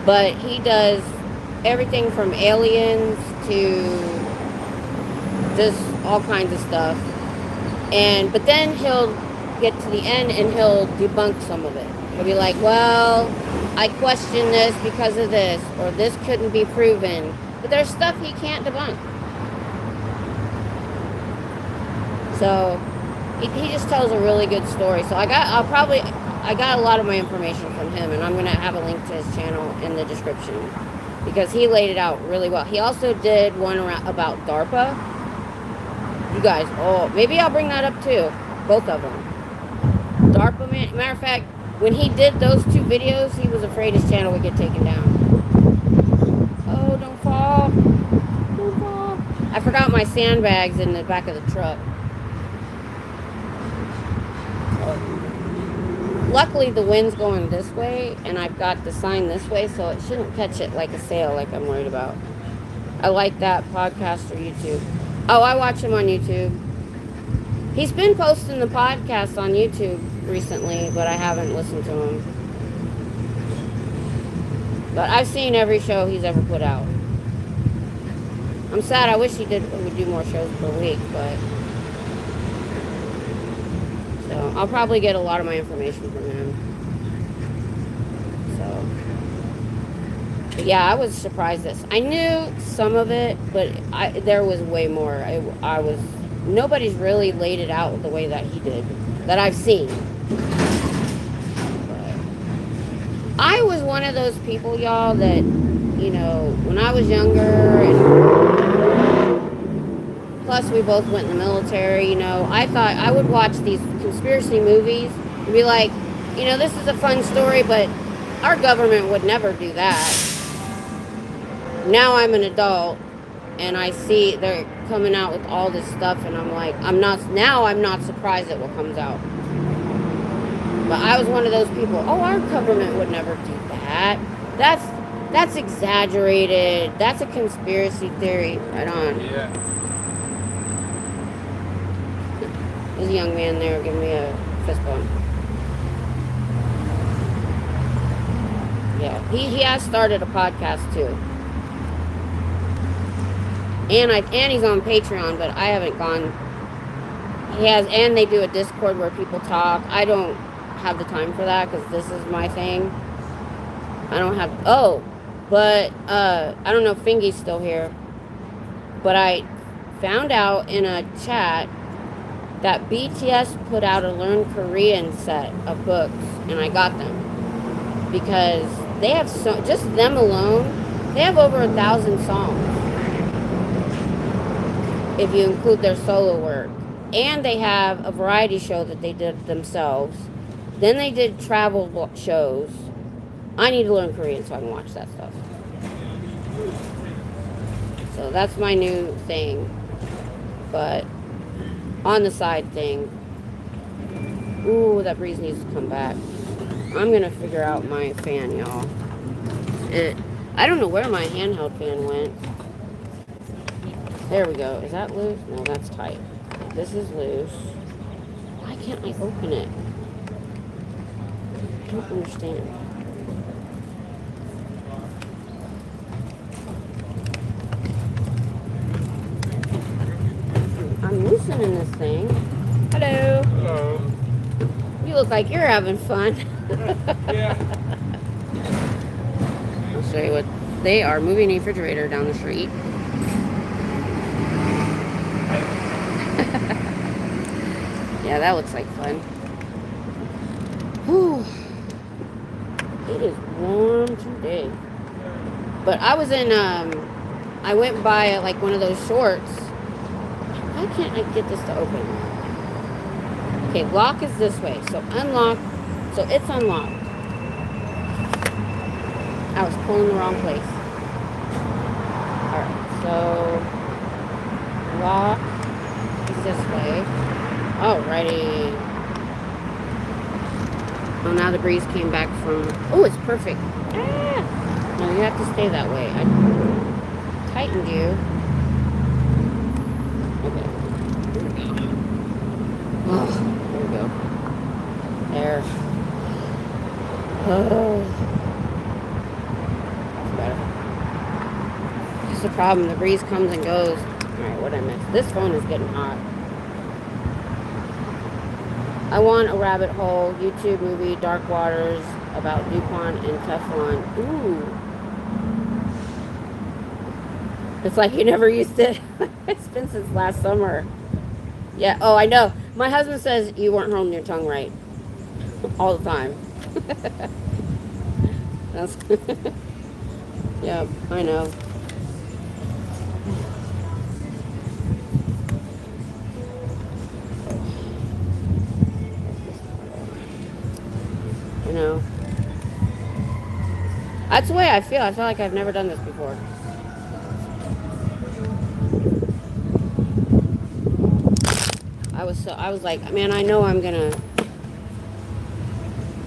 But he does everything from aliens to just all kinds of stuff. But then he'll get to the end and he'll debunk some of it. He'll be like, well, I question this because of this, or this couldn't be proven. But there's stuff he can't debunk. So he just tells a really good story. So I got a lot of my information from him, and I'm gonna have a link to his channel in the description because he laid it out really well. He also did one about DARPA. You guys, maybe I'll bring that up too. Both of them. DARPA, matter of fact, when he did those 2 videos, he was afraid his channel would get taken down. Oh, don't fall. Don't fall. I forgot my sandbags in the back of the truck. Luckily, the wind's going this way, and I've got the sign this way, so it shouldn't catch it like a sail like I'm worried about. I like that podcast or YouTube. Oh, I watch him on YouTube. He's been posting the podcast on YouTube recently, but I haven't listened to him. But I've seen every show he's ever put out. I'm sad. I wish he would do more shows per week, but so I'll probably get a lot of my information from him. But yeah, I was surprised this. I knew some of it, but there was way more. Nobody's really laid it out the way that he did, that I've seen. But I was one of those people, y'all, that, when I was younger, and plus we both went in the military, I thought I would watch these conspiracy movies and be like, this is a fun story, but our government would never do that. Now I'm an adult and I see they're coming out with all this stuff, and I'm like, I'm not surprised at what comes out. But I was one of those people, our government would never do that. That's exaggerated. That's a conspiracy theory. Right on. Yeah. There's a young man there giving me a fist bump. Yeah, he has started a podcast too. And he's on Patreon, but I haven't gone. He has, and they do a Discord where people talk. I don't have the time for that because this is my thing. I don't have. But I don't know if Fingy's still here. But I found out in a chat that BTS put out a Learn Korean set of books, and I got them because they have just them alone, they have over 1,000 songs. If you include their solo work. And they have a variety show that they did themselves. Then they did travel shows. I need to learn Korean so I can watch that stuff. So that's my new thing. But on the side thing. Ooh, that breeze needs to come back. I'm going to figure out my fan, y'all. I don't know where my handheld fan went. There we go. Is that loose? No, that's tight. This is loose. Why can't I open it? I don't understand. I'm loosening this thing. Hello. Hello. You look like you're having fun. Yeah. I'll show you what they are. Moving a refrigerator down the street. Yeah, that looks like fun. Whew. It is warm today. But I was in, I went by like one of those shorts. Why can't I get this to open? Okay, lock is this way. So unlock. So it's unlocked. I was pulling the wrong place. Alright, so lock is this way. Alrighty. Oh, now the breeze came back from... Oh, it's perfect. Ah! No, you have to stay that way. I tightened you. Okay. Here we go. Oh, there we go. There. Oh. That's better. That's the problem. The breeze comes and goes. Alright, what did I miss? This phone is getting hot. I want a rabbit hole. YouTube movie, Dark Waters, about DuPont and Teflon. Ooh. It's like you never used it. It's been since last summer. Yeah, oh, I know. My husband says you weren't holding your tongue right. All the time. That's yeah, I know. I know. That's the way I feel. I feel like I've never done this before. I was like, man, I know I'm gonna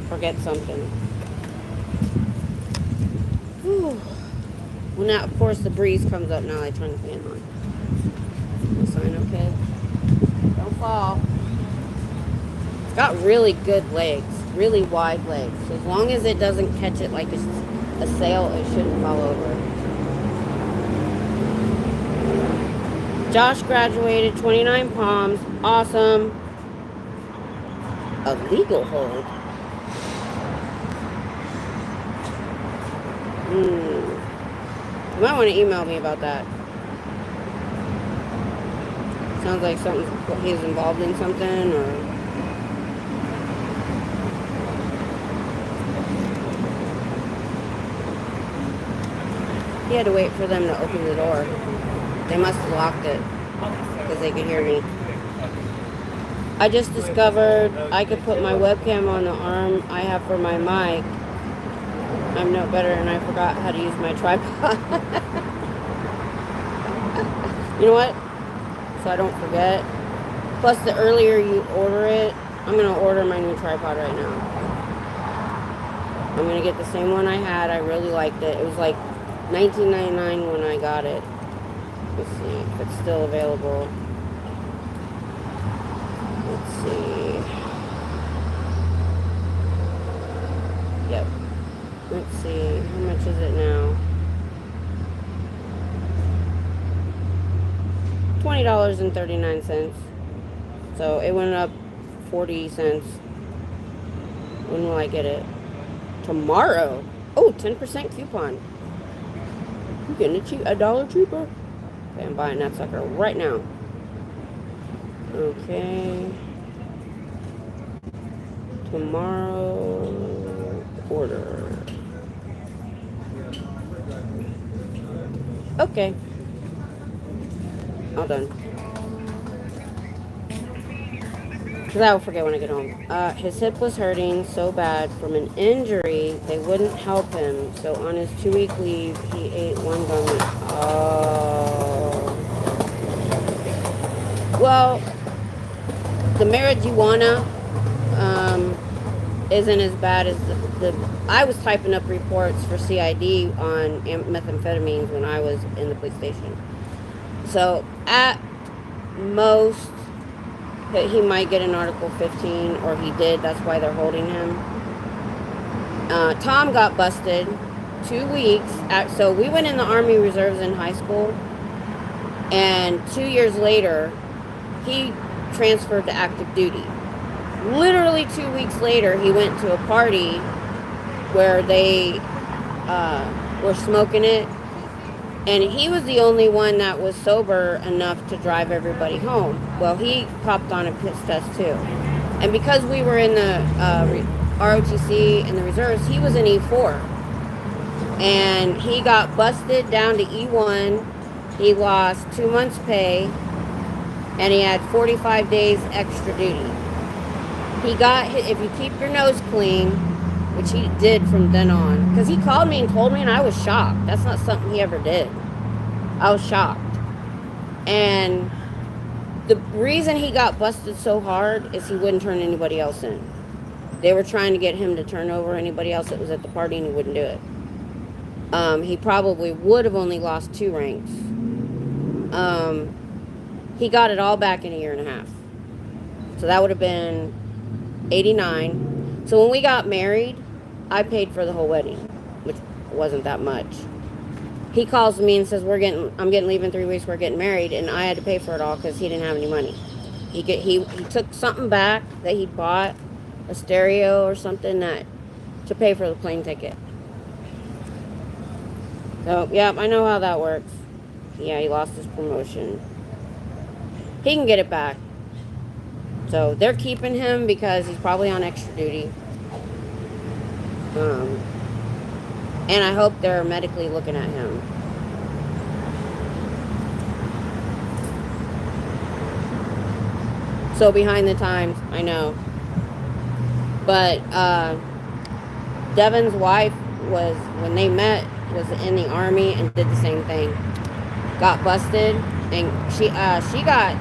forget something. Whew. Well, now, of course, the breeze comes up now. I turn the fan on. The sign okay? Don't fall. It's got really good legs, really wide legs. So as long as it doesn't catch it like a sail, it shouldn't fall over. Josh graduated, 29 palms. Awesome. A legal hold. You might want to email me about that. Sounds like he's involved in something, or... He had to wait for them to open the door. They must have locked it because they could hear me. I just discovered I could put my webcam on the arm I have for my mic. I'm no better and I forgot how to use my tripod. You know what? So I don't forget. Plus, the earlier you order it, I'm going to order my new tripod right now. I'm going to get the same one I had. I really liked it. It was like $19.99 when I got it. Let's see if it's still available. Let's see. Yep. Let's see. How much is it now? $20.39. So it went up 40 cents. When will I get it? Tomorrow. Oh, 10% coupon. I'm getting a dollar cheaper. Okay, I'm buying that sucker right now. Okay. Tomorrow order. Okay. All done. Because I will forget when I get home. His hip was hurting so bad from an injury, they wouldn't help him. So on his 2-week leave, he ate one gummy. Oh. Well, the marijuana isn't as bad as the... I was typing up reports for CID on methamphetamines when I was in the police station. So, at most, he might get an Article 15, or he did. That's why they're holding him. Tom got busted 2 weeks. So, we went in the Army Reserves in high school. And 2 years later, he transferred to active duty. Literally 2 weeks later, he went to a party where they were smoking it. And he was the only one that was sober enough to drive everybody home. Well, he popped on a piss test too. And because we were in the ROTC and the reserves, he was in E4. And he got busted down to E1. He lost 2 months pay, and he had 45 days extra duty. He got, if you keep your nose clean, which he did from then on, because he called me and told me, and I was shocked. That's not something he ever did. I was shocked. And the reason he got busted so hard is he wouldn't turn anybody else in. They were trying to get him to turn over anybody else that was at the party, and he wouldn't do it. He probably would have only lost 2 ranks. He got it all back in a year and a half. So that would have been 89. So when we got married, I paid for the whole wedding, which wasn't that much. He calls me and says, I'm getting leave in 3 weeks, we're getting married, and I had to pay for it all because he didn't have any money. He took something back that he bought, a stereo or something, to pay for the plane ticket. So, yeah, I know how that works. Yeah, he lost his promotion. He can get it back. So, they're keeping him because he's probably on extra duty. And I hope they're medically looking at him. So, behind the times, I know. But, Devin's wife was, when they met, was in the Army and did the same thing. Got busted, and she got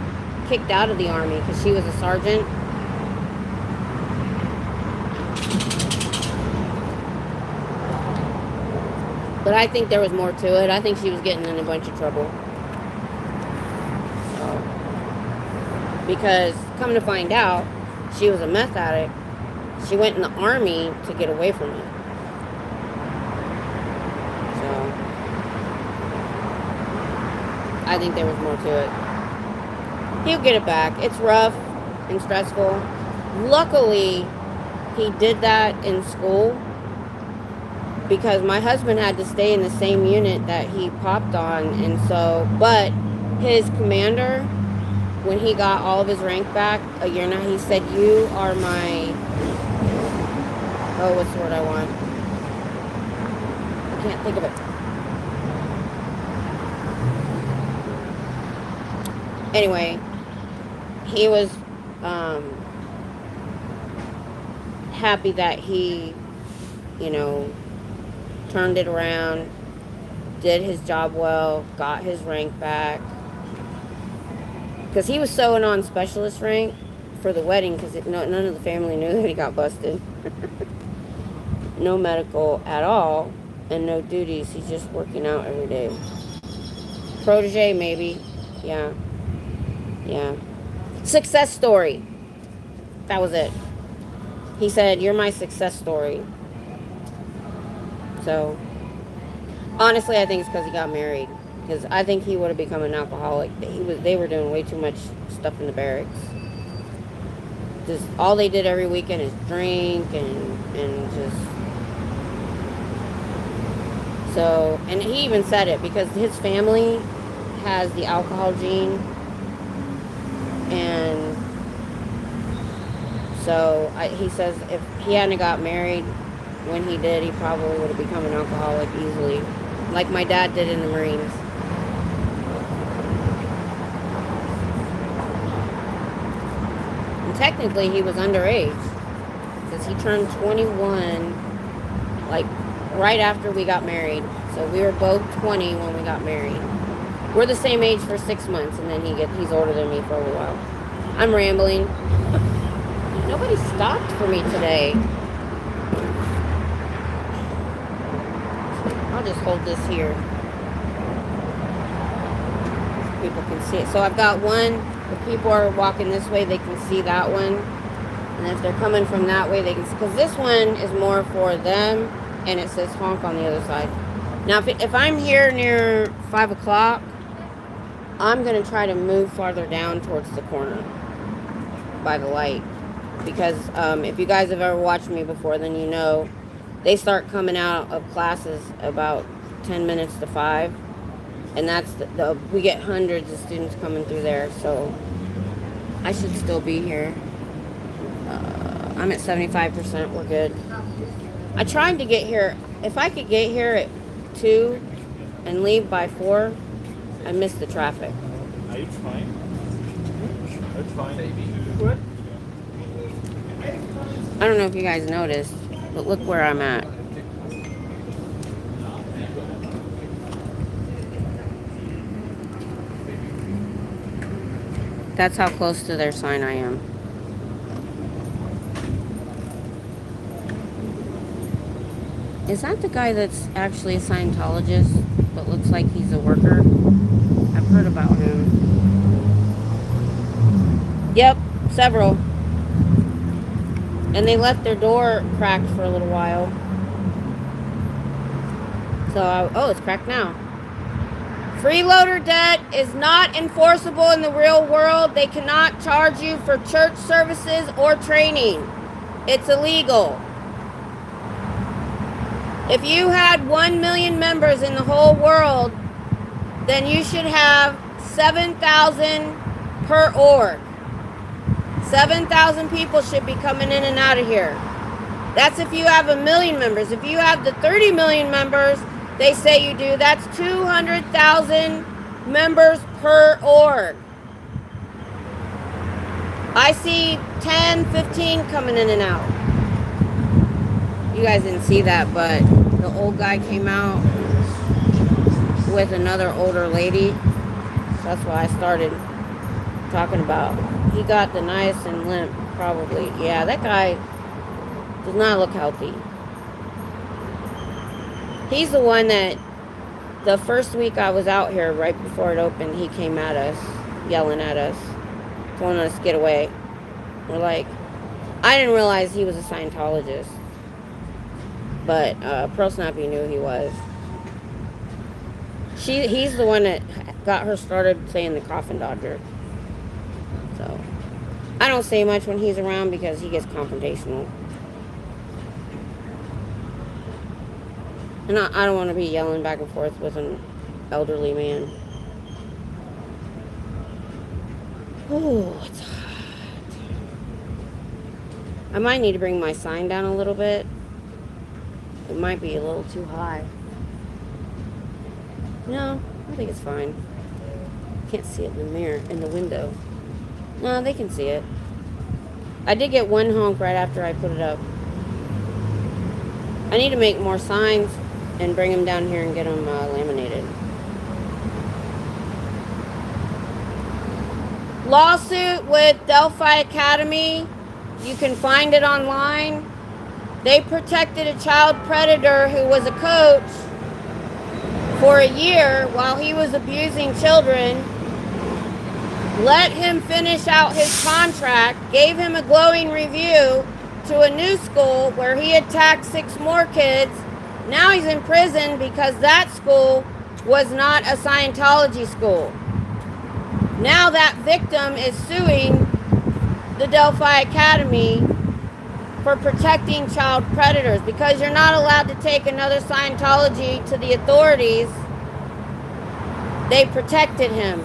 kicked out of the Army because she was a sergeant. But I think there was more to it. I think she was getting in a bunch of trouble. So, because, come to find out, she was a meth addict. She went in the Army to get away from it. So, I think there was more to it. He'll get it back. It's rough and stressful. Luckily, he did that in school because my husband had to stay in the same unit that he popped on, and so, but his commander, when he got all of his rank back a year now, he said, "You are my," oh, what's the word I want? I can't think of it. Anyway, he was happy that he, turned it around, did his job well, got his rank back. Because he was sewing on specialist rank for the wedding because none of the family knew that he got busted. No medical at all and no duties. He's just working out every day. Protege, maybe. Yeah. Success story. That was it. He said, "You're my success story." So, honestly, I think it's because he got married. Because I think he would have become an alcoholic. They were doing way too much stuff in the barracks. Just all they did every weekend is drink and just. So, and he even said it because his family has the alcohol gene, and so he says if he hadn't got married when he did, he probably would have become an alcoholic easily, like my dad did in the Marines. And technically, he was underage because he turned 21, like right after we got married. So we were both 20 when we got married. We're the same age for 6 months, and then he's older than me for a little while. I'm rambling. Nobody stopped for me today. I'll just hold this here. People can see it. So I've got one. If people are walking this way, they can see that one. And if they're coming from that way, they can see. Because this one is more for them, and it says honk on the other side. Now, if I'm here near 5 o'clock, I'm going to try to move farther down towards the corner by the light. Because if you guys have ever watched me before, then you know they start coming out of classes about 10 minutes to 5. And that's we get hundreds of students coming through there. So I should still be here. I'm at 75%. We're good. I tried to get here. If I could get here at 2 and leave by 4, I miss the traffic. It's fine. It's fine. What? I don't know if you guys noticed, but look where I'm at. That's how close to their sign I am. Is that the guy that's actually a Scientologist, but looks like he's a worker? I've heard about him. Yep, several. And they left their door cracked for a little while. So, oh, it's cracked now. Freeloader debt is not enforceable in the real world. They cannot charge you for church services or training. It's illegal. If you had 1 million members in the whole world, then you should have 7,000 per org. 7,000 people should be coming in and out of here. That's if you have 1 million members. If you have the 30 million members, they say you do, that's 200,000 members per org. I see 10, 15 coming in and out. You guys didn't see that, but the old guy came out with another older lady. So that's why I started talking about. He got the niacin limp, probably. Yeah, that guy does not look healthy. He's the one that the first week I was out here, right before it opened, he came at us, yelling at us, telling us to get away. We're like, I didn't realize he was a Scientologist. But Pearl Snappy knew he was. He's the one that got her started saying the coffin dodger. So I don't say much when he's around because he gets confrontational. And I don't want to be yelling back and forth with an elderly man. Oh, it's hot. I might need to bring my sign down a little bit. It might be a little too high. No, I think it's fine. Can't see it in the mirror, in the window. No, they can see it. I did get one honk right after I put it up. I need to make more signs and bring them down here and get them laminated. Lawsuit with Delphi Academy. You can find it online. They protected a child predator who was a coach for a year while he was abusing children. Let him finish out his contract, gave him a glowing review to a new school where he attacked 6 more kids. Now he's in prison because that school was not a Scientology school. Now that victim is suing the Delphi Academy for protecting child predators because you're not allowed to take another Scientology to the authorities. They protected him.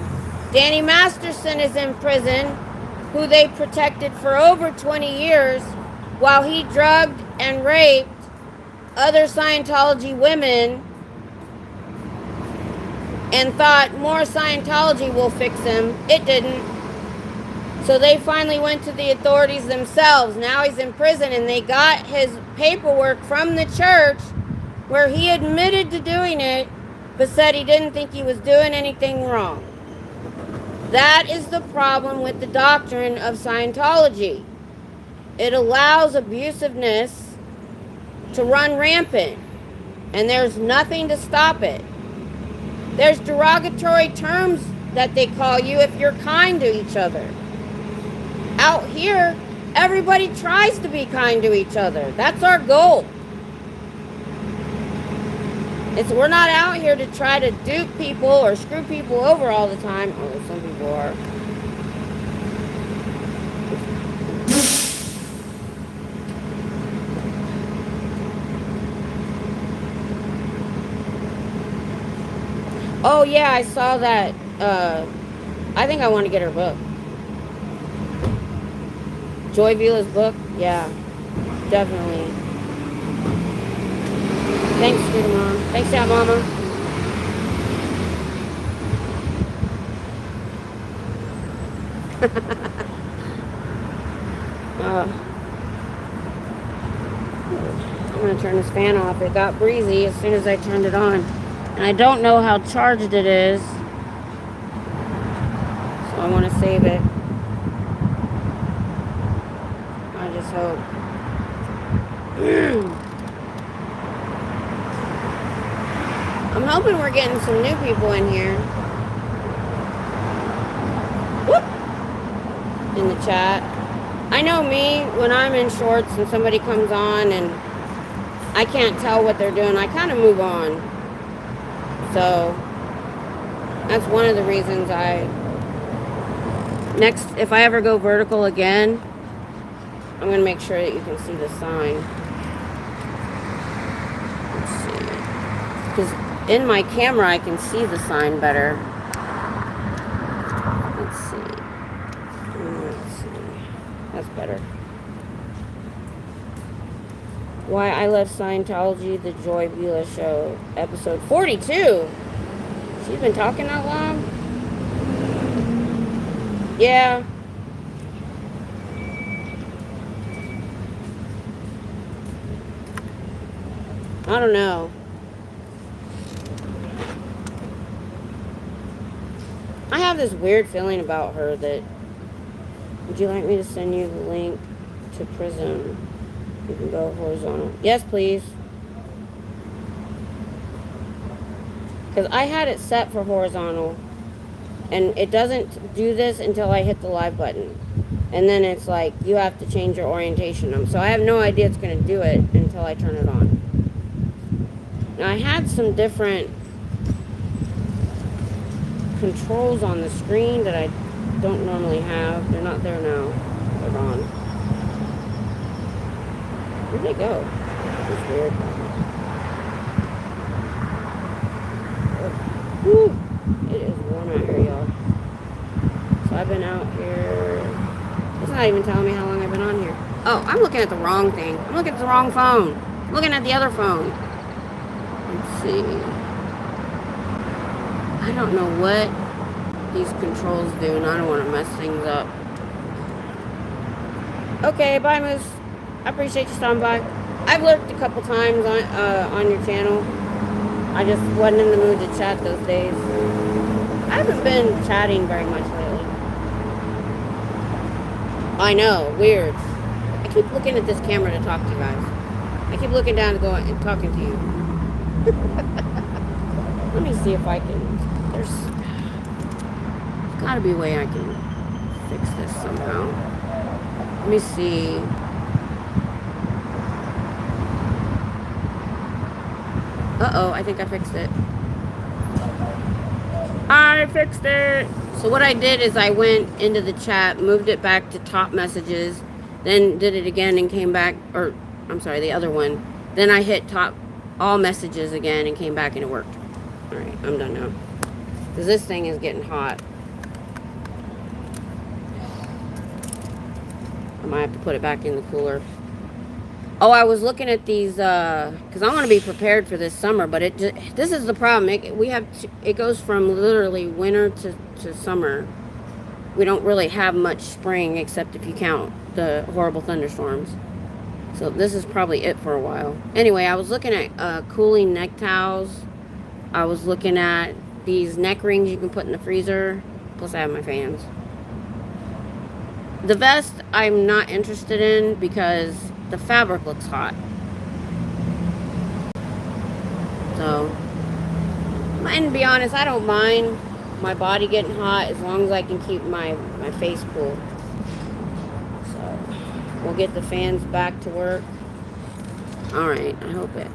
Danny Masterson is in prison, who they protected for over 20 years while he drugged and raped other Scientology women and thought more Scientology will fix him. It didn't. So they finally went to the authorities themselves. Now he's in prison and they got his paperwork from the church where he admitted to doing it but said he didn't think he was doing anything wrong. That is the problem with the doctrine of Scientology. It allows abusiveness to run rampant, and there's nothing to stop it. There's derogatory terms that they call you if you're kind to each other. Out here, everybody tries to be kind to each other. That's our goal. We're not out here to try to dupe people or screw people over all the time. Although some people are. Oh yeah, I saw that. I think I want to get her book. Joy Vila's book? Yeah, definitely. Thanks, Scooter Mom. Thanks, Dad Mama. I'm going to turn this fan off. It got breezy as soon as I turned it on. And I don't know how charged it is. So I want to save it. I just hope. I'm hoping we're getting some new people in here. Whoop! In the chat. I know me, when I'm in shorts and somebody comes on and I can't tell what they're doing, I kind of move on. So that's one of the reasons next, if I ever go vertical again, I'm going to make sure that you can see the sign. Let's see. Because in my camera, I can see the sign better. Let's see. That's better. Why I Left Scientology, The Joy Beulah Show, episode 42. She's been talking that long? Yeah. I don't know. I have this weird feeling about her that... Would you like me to send you the link to Prism? You can go horizontal. Yes, please. Because I had it set for horizontal. And it doesn't do this until I hit the live button. And then it's like, you have to change your orientation. So I have no idea it's going to do it until I turn it on. Now I had some different controls on the screen that I don't normally have. They're not there now. They're gone. Where'd they go? It's weird. Woo! It is warm out here, y'all. So I've been out here. It's not even telling me how long I've been on here. Oh, I'm looking at the wrong thing. I'm looking at the wrong phone. I'm looking at the other phone. Let's see. I don't know what these controls do, and I don't want to mess things up. Okay, bye, Moose. I appreciate you stopping by. I've lurked a couple times on your channel. I just wasn't in the mood to chat those days. I haven't been chatting very much lately. I know, weird. I keep looking at this camera to talk to you guys. I keep looking down and going and talking to you. Let me see if I can. There's gotta be a way I can fix this somehow. Let me see. Uh-oh, I think I fixed it. I fixed it! So what I did is I went into the chat, moved it back to top messages, then did it again and came back, or, I'm sorry, the other one. Then I hit top all messages again and came back and it worked. Alright, I'm done now. Because this thing is getting hot. I might have to put it back in the cooler. Oh, I was looking at these, because I want to be prepared for this summer, but this is the problem. It goes from literally winter to summer. We don't really have much spring, except if you count the horrible thunderstorms. So this is probably it for a while. Anyway, I was looking at cooling neck towels. I was looking at these neck rings you can put in the freezer. Plus I have my fans. The vest I'm not interested in because the fabric looks hot. So, and to be honest, I don't mind my body getting hot as long as I can keep my face cool. So, we'll get the fans back to work. Alright, I hope it.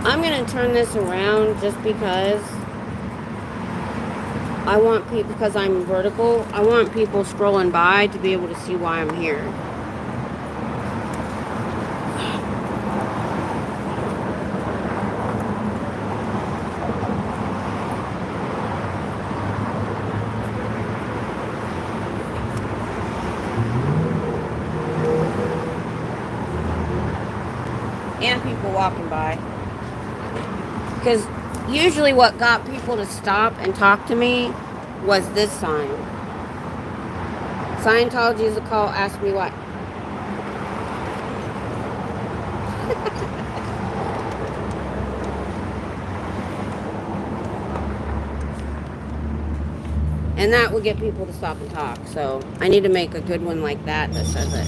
I'm going to turn this around just because I want people, because I'm vertical, I want people scrolling by to be able to see why I'm here. and people walking by. Because usually what got people to stop and talk to me was this sign. Scientology is a call, ask me what. And that would get people to stop and talk. So I need to make a good one like that that says it.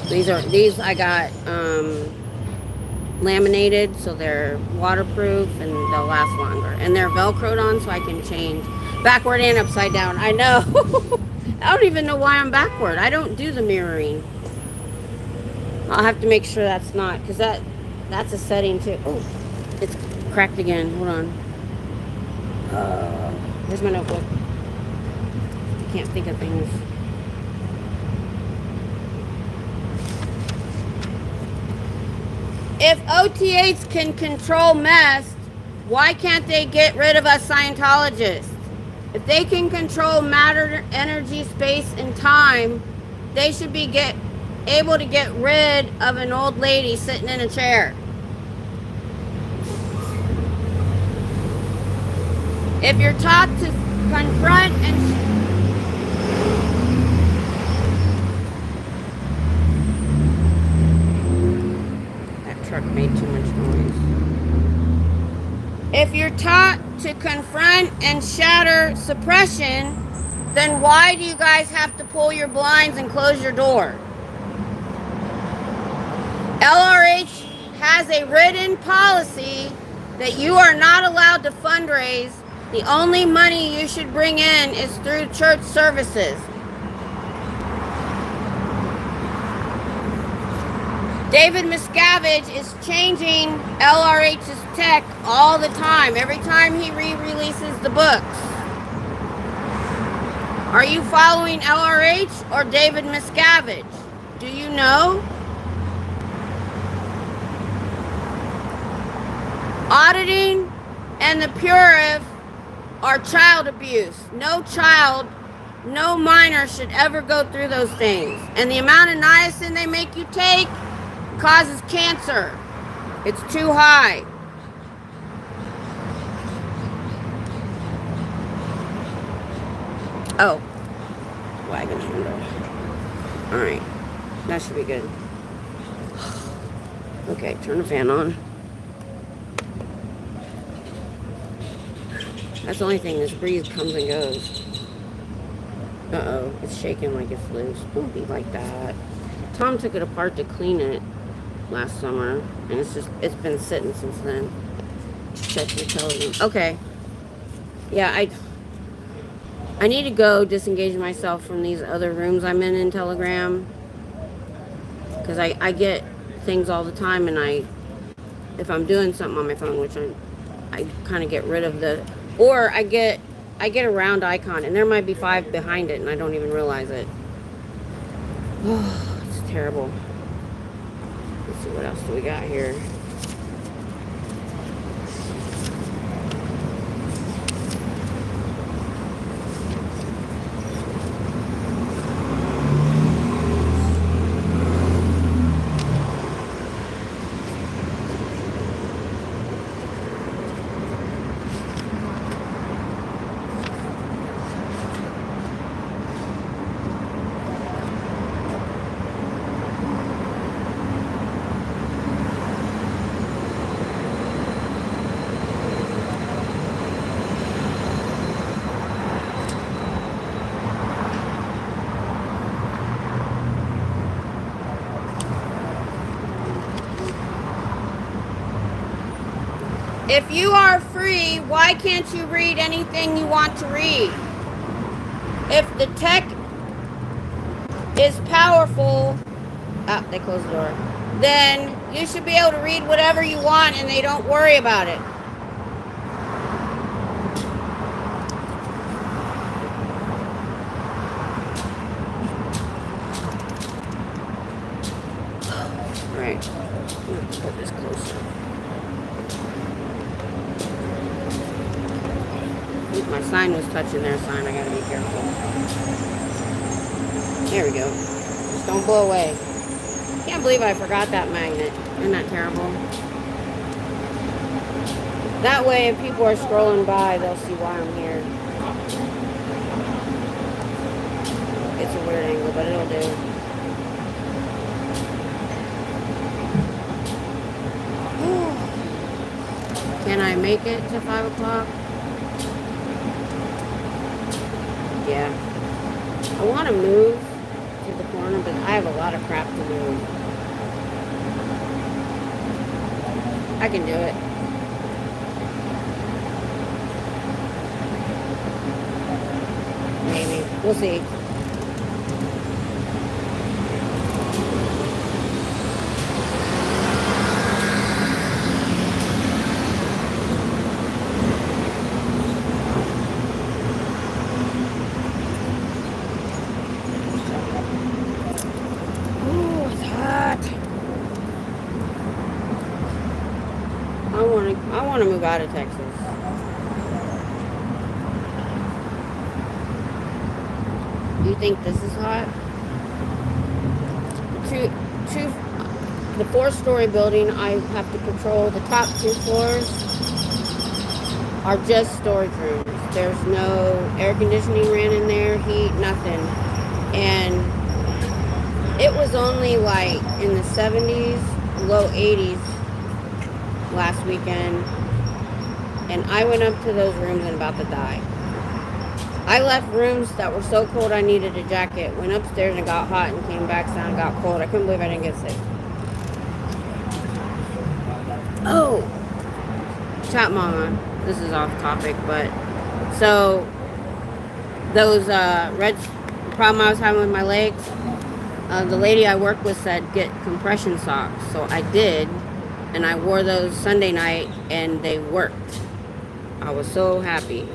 These I got laminated, so they're waterproof and they'll last longer. And they're Velcroed on, so I can change backward and upside down. I know. I don't even know why I'm backward. I don't do the mirroring. I'll have to make sure that's not, because that's a setting too. Oh, it's cracked again. Hold on. Where's my notebook? I can't think of things. If OTAs can control mess, why can't they get rid of us Scientologists? If they can control matter, energy, space, and time, they should be able to get rid of an old lady sitting in a chair. If you're taught to confront and truck made too much noise. If you're taught to confront and shatter suppression, then why do you guys have to pull your blinds and close your door? LRH has a written policy that you are not allowed to fundraise. The only money you should bring in is through church services. David Miscavige is changing LRH's tech all the time, every time he re-releases the books. Are you following LRH or David Miscavige? Do you know? Auditing and the Purif are child abuse. No child, no minor should ever go through those things. And the amount of niacin they make you take causes cancer. It's too high. Oh, wagon handle. All right, that should be good. Okay, turn the fan on. That's the only thing, this breeze comes and goes. Uh-oh, it's shaking like it's loose. Don't be like that. Tom took it apart to clean it last summer, and it's been sitting since then. Check your television. Okay. Yeah, I need to go disengage myself from these other rooms I'm in Telegram, because I get things all the time, and if I'm doing something on my phone, which I kind of get rid of or I get a round icon, and there might be 5 behind it, and I don't even realize it. Oh, it's terrible. Let's see, what else do we got here? If you are free, why can't you read anything you want to read? If the tech is powerful, they closed the door, then you should be able to read whatever you want and they don't worry about it. All right, let's put this closer. My sign was touching their sign. I gotta be careful. There we go. Just don't blow away. Yeah, can't believe I forgot that magnet. Isn't that terrible? That way, if people are scrolling by, they'll see why I'm here. It's a weird angle, but it'll do. Can I make it to 5 o'clock? Yeah. I want to move to the corner, but I have a lot of crap to move. I can do it. Maybe. We'll see. I want to move out of Texas. You think this is hot? The 4-story building, I have to patrol. The top 2 floors are just storage rooms. There's no air conditioning ran in there, heat, nothing. And it was only like in the 70s, low 80s last weekend. And I went up to those rooms and about to die. I left rooms that were so cold I needed a jacket. Went upstairs and got hot and came back down and got cold. I couldn't believe I didn't get sick. Oh! Chat mama. This is off topic, but... So, those the problem I was having with my legs, the lady I work with said get compression socks. So I did. And I wore those Sunday night and they worked. I was so happy.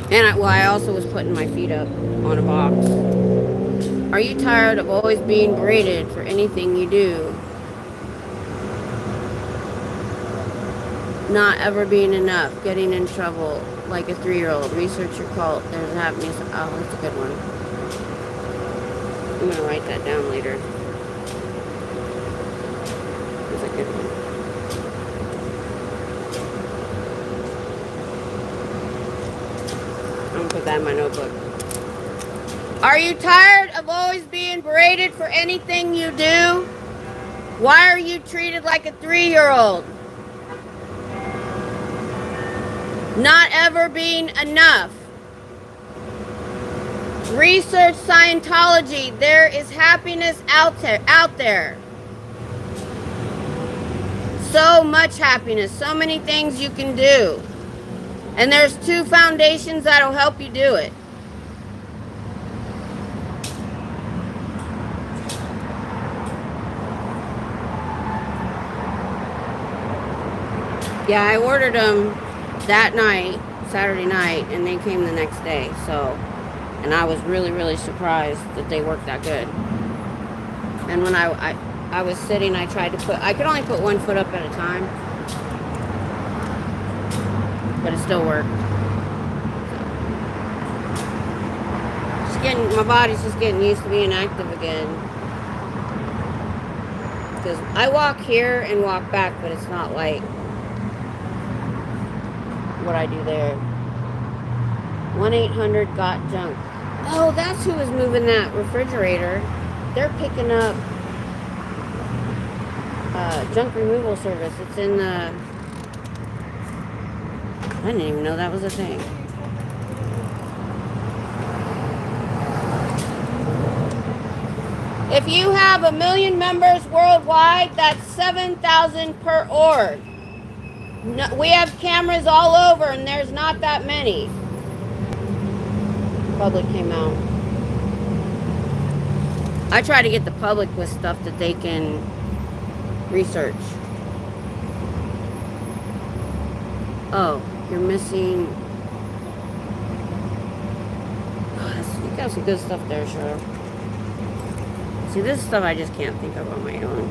And I also was putting my feet up on a box. Are you tired of always being berated for anything you do? Not ever being enough, getting in trouble like a 3-year-old. Research your cult. There's a happiness. Oh, that's a good one. I'm going to write that down later. That's a good one. I'm going to put that in my notebook. Are you tired of always being berated for anything you do? Why are you treated like a 3-year-old? Not ever being enough. Research Scientology. There is happiness out there. So much happiness. So many things you can do. And there's 2 foundations that'll help you do it. Yeah, I ordered them that night, Saturday night, and they came the next day. So, and I was really, really surprised that they worked that good. And when I was sitting, I tried to I could only put 1 foot up at a time, but it still worked. My body's just getting used to being active again. Because I walk here and walk back, but it's not like what I do there. 1-800-GOT-JUNK. Oh, that's who was moving that refrigerator. They're picking up junk removal service. It's in the... I didn't even know that was a thing. If you have 1 million members worldwide, that's 7,000 per org. No, we have cameras all over, and there's not that many. Public came out. I try to get the public with stuff that they can research. Oh, you're missing... Oh, you got some good stuff there, Cheryl. See, this stuff I just can't think of on my own.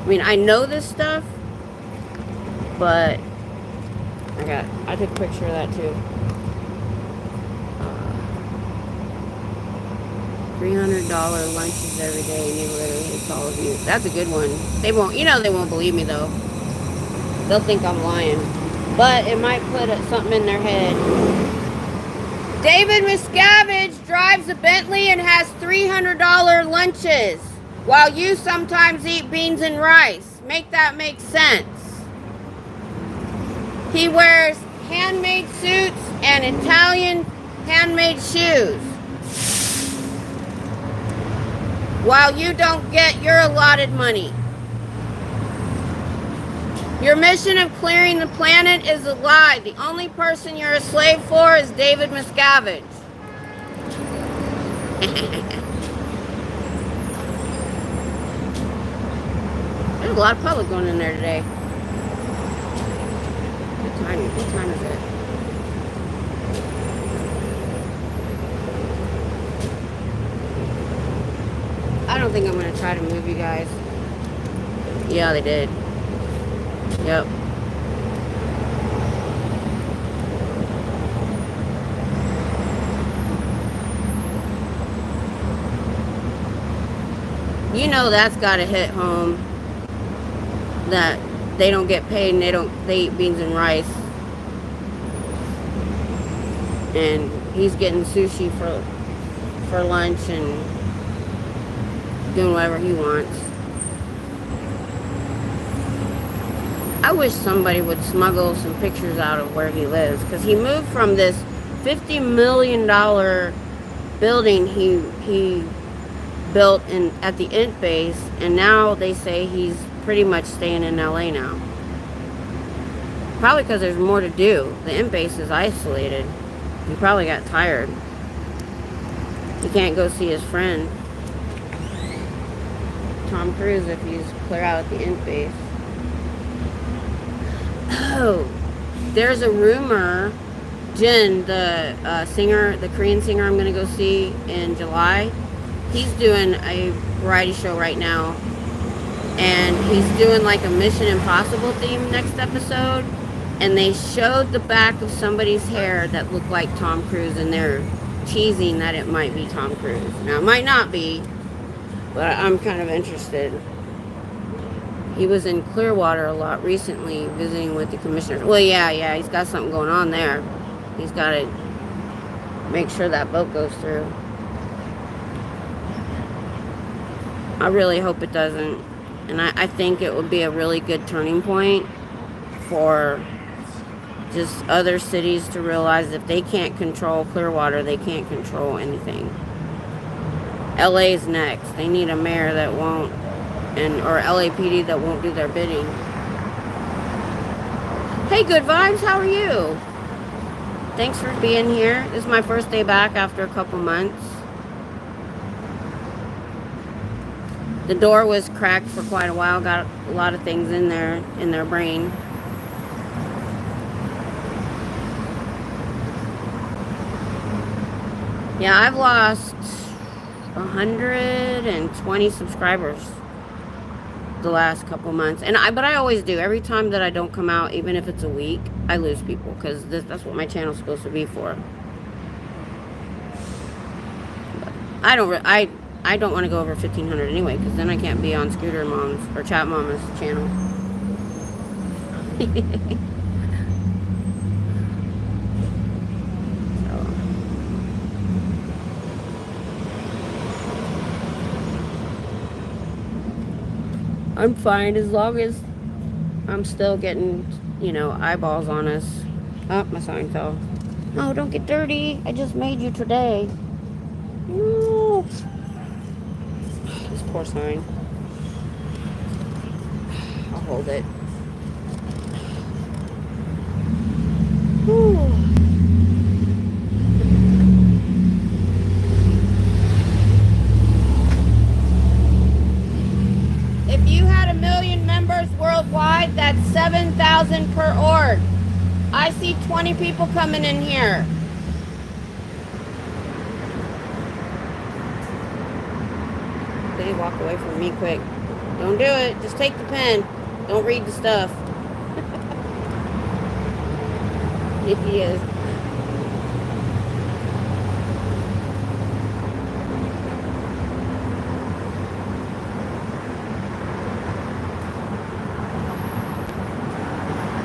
I mean, I know this stuff, but I took a picture of that too. $300 lunches every day, and he literally hates all of you. That's a good one. They won't, they won't believe me though. They'll think I'm lying. But it might put something in their head. David Miscavige drives a Bentley and has $300 lunches, while you sometimes eat beans and rice. Make that make sense. He wears handmade suits and Italian handmade shoes, while you don't get your allotted money. Your mission of clearing the planet is a lie. The only person you're a slave for is David Miscavige. There's a lot of public going in there today. Good timing. What time is it? I don't think I'm going to try to move you guys. Yeah, they did. Yep. You know that's got to hit home, that they don't get paid and they eat beans and rice. And he's getting sushi for lunch and doing whatever he wants. I wish somebody would smuggle some pictures out of where he lives, because he moved from this $50 million building he built at the INT base, and now they say he's pretty much staying in LA now. Probably because there's more to do. The INT base is isolated. He probably got tired. He can't go see his friend Tom Cruise if he's clear out at the INT base. Oh, there's a rumor. Jin, the singer, the Korean singer I'm going to go see in July, he's doing a variety show right now. And he's doing like a Mission Impossible theme next episode. And they showed the back of somebody's hair that looked like Tom Cruise, and they're teasing that it might be Tom Cruise. Now, it might not be, but I'm kind of interested. He was in Clearwater a lot recently, visiting with the commissioner. Well, yeah, he's got something going on there. He's got to make sure that boat goes through. I really hope it doesn't. And I think it would be a really good turning point for just other cities to realize if they can't control Clearwater, they can't control anything. LA's next. They need a mayor that won't, or LAPD that won't do their bidding. Hey, Good Vibes, how are you? Thanks for being here. This is my first day back after a couple months. The door was cracked for quite a while. Got a lot of things in there, in their brain. Yeah, I've lost 120 subscribers the last couple months, but I always do. Every time that I don't come out, even if it's a week, I lose people, because that's what my channel's supposed to be for. But I don't want to go over 1,500 anyway, because then I can't be on Scooter Mom's or Chat Mama's channel. I'm fine as long as I'm still getting, eyeballs on us. Oh, my sign fell. No, don't get dirty. I just made you today. No. This poor sign. I'll hold it. Whew. If you had 1 million members worldwide, that's 7,000 per org. I see 20 people coming in here. Please walk away from me quick. Don't do it. Just take the pen. Don't read the stuff. He is.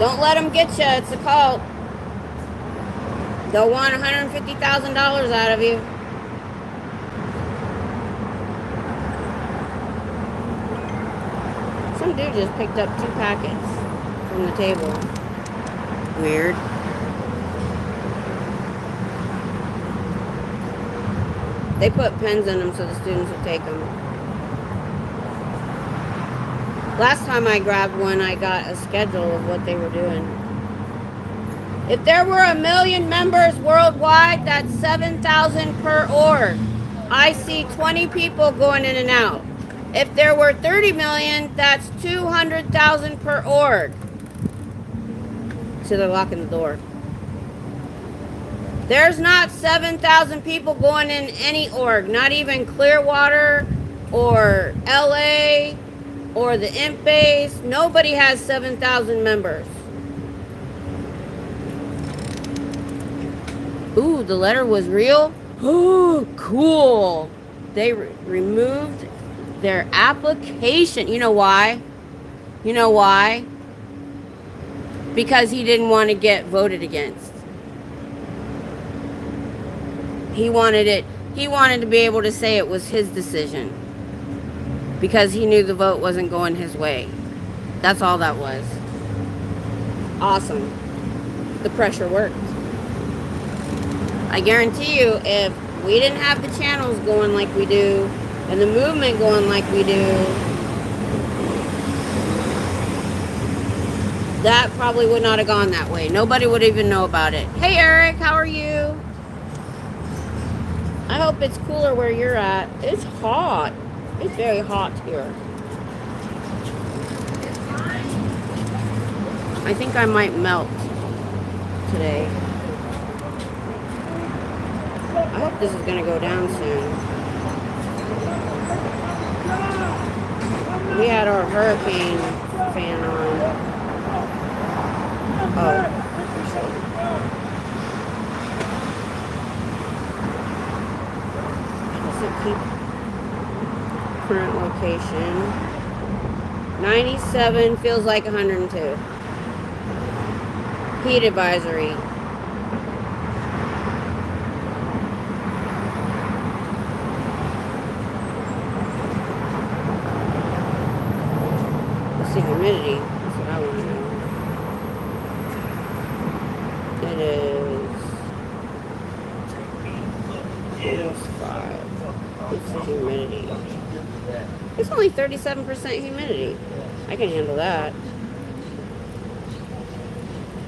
Don't let them get you. It's a cult. They'll want $150,000 out of you. Some dude just picked up 2 packets from the table. Weird. They put pens in them so the students would take them. Last time I grabbed one, I got a schedule of what they were doing. If there were 1 million members worldwide, that's 7,000 per org. I see 20 people going in and out. If there were 30 million, that's 200,000 per org. So they're locking the door. There's not 7,000 people going in any org, not even Clearwater or LA or the Imp base. Nobody has 7,000 members. Ooh, the letter was real? Oh, cool. They removed their application. You know why? You know why? Because he didn't want to get voted against. He wanted to be able to say it was his decision. Because he knew the vote wasn't going his way. That's all that was. Awesome. The pressure worked. I guarantee you, if we didn't have the channels going like we do, and the movement going like we do, that probably would not have gone that way. Nobody would even know about it. Hey Eric, how are you? I hope it's cooler where you're at. It's hot. It's very hot here. I think I might melt today. I hope this is going to go down soon. We had our hurricane fan on. Oh. Does it keep current location? 97 feels like 102. Heat advisory. What's the humidity? That's what I want to know. It is almost 5. What's the humidity? It's only 37% humidity. I can handle that.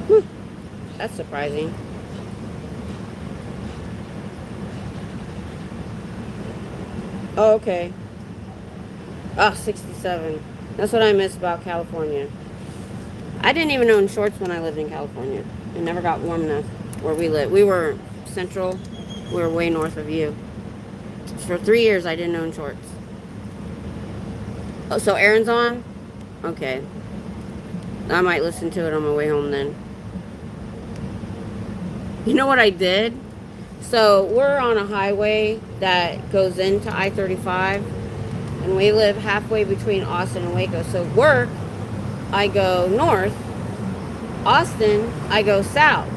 Whew. That's surprising. Oh, okay. Oh, 67. That's what I miss about California. I didn't even own shorts when I lived in California. It never got warm enough where we lived. We were central. We were way north of you. For 3 years, I didn't own shorts. Oh, so Aaron's on? Okay. I might listen to it on my way home then. You know what I did? So we're on a highway that goes into I-35. And we live halfway between Austin and Waco. So work, I go north. Austin, I go south.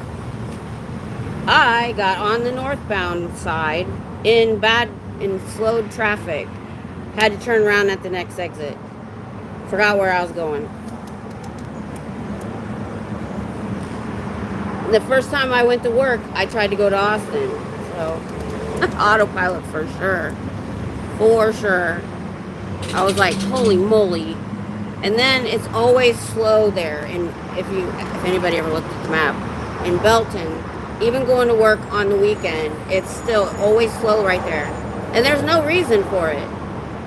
I got on the northbound side in slowed traffic. Had to turn around at the next exit. Forgot where I was going. The first time I went to work, I tried to go to Austin. So, autopilot for sure. For sure. I was like, holy moly. And then it's always slow there. And if anybody ever looked at the map, in Belton, even going to work on the weekend, it's still always slow right there. And there's no reason for it.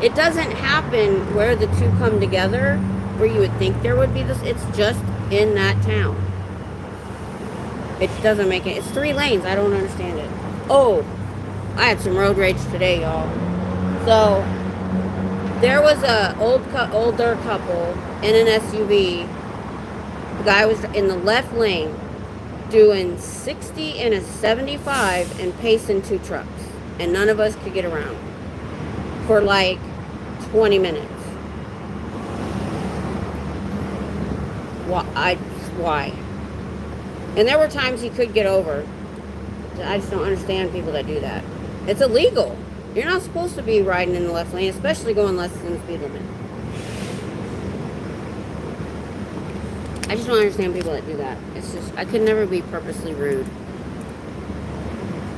It doesn't happen where the two come together, where you would think there would be this. It's just in that town. It doesn't make it. It's 3 lanes. I don't understand it. Oh, I had some road rage today, y'all. So, there was a older couple in an SUV. The guy was in the left lane doing 60 and a 75 and pacing 2 trucks. And none of us could get around for like 20 minutes. Well, why. And there were times he could get over. I just don't understand people that do that. It's illegal. You're not supposed to be riding in the left lane, especially going less than the speed limit. I just don't understand people that do that. It's just, I could never be purposely rude.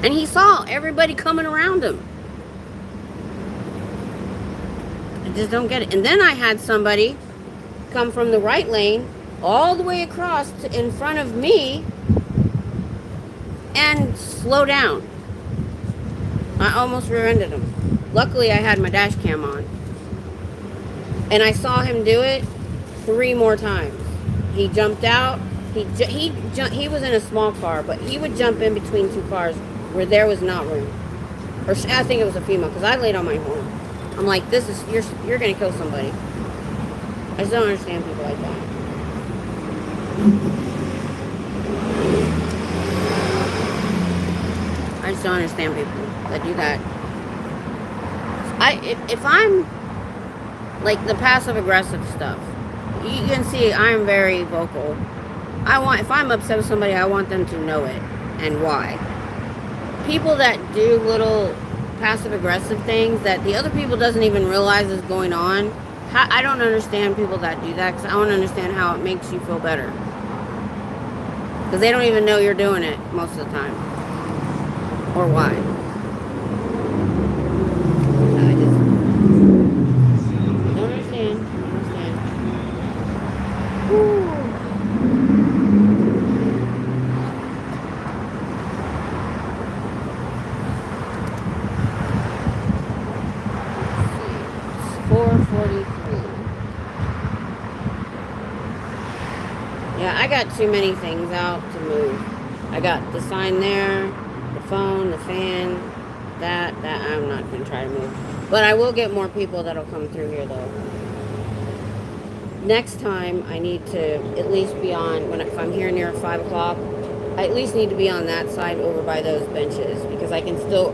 And he saw everybody coming around him. I just don't get it. And then I had somebody come from the right lane all the way across to in front of me and slow down. I almost rear-ended him. Luckily, I had my dash cam on. And I saw him do it 3 more times. He jumped out. He was in a small car, but he would jump in between 2 cars where there was not room. Or I think it was a female, because I laid on my horn. I'm like, this is, you're going to kill somebody. I just don't understand people like that. I just don't understand people that do that. If I'm like the passive aggressive stuff, you can see I'm very vocal. If I'm upset with somebody, I want them to know it and why. People that do little passive aggressive things that the other people doesn't even realize is going on, I don't understand people that do that, because I don't understand how it makes you feel better. Because they don't even know you're doing it most of the time. Or why. I just don't understand. Whew. It's 4:43. Yeah, I got too many things out to move. I got the sign there, the phone, the fan, that I'm not going to try to move. But I will get more people that'll come through here, though. Next time, I need to at least be on, if I'm here near 5 o'clock, I at least need to be on that side over by those benches, because I can still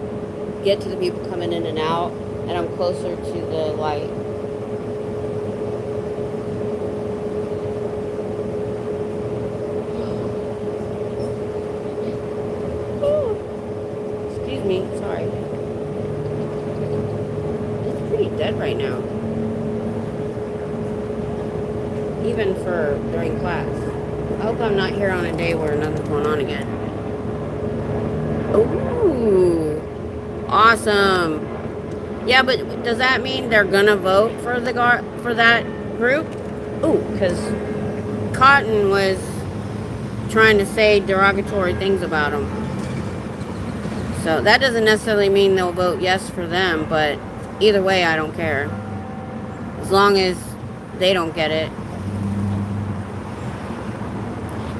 get to the people coming in and out, and I'm closer to the light. Excuse me, sorry. It's pretty dead right now. Even for during class. I hope I'm not here on a day where nothing's going on again. Ooh, awesome. Yeah, but does that mean they're gonna vote for that group? Ooh, because Cotton was trying to say derogatory things about them. So that doesn't necessarily mean they'll vote yes for them, but either way, I don't care. As long as they don't get it.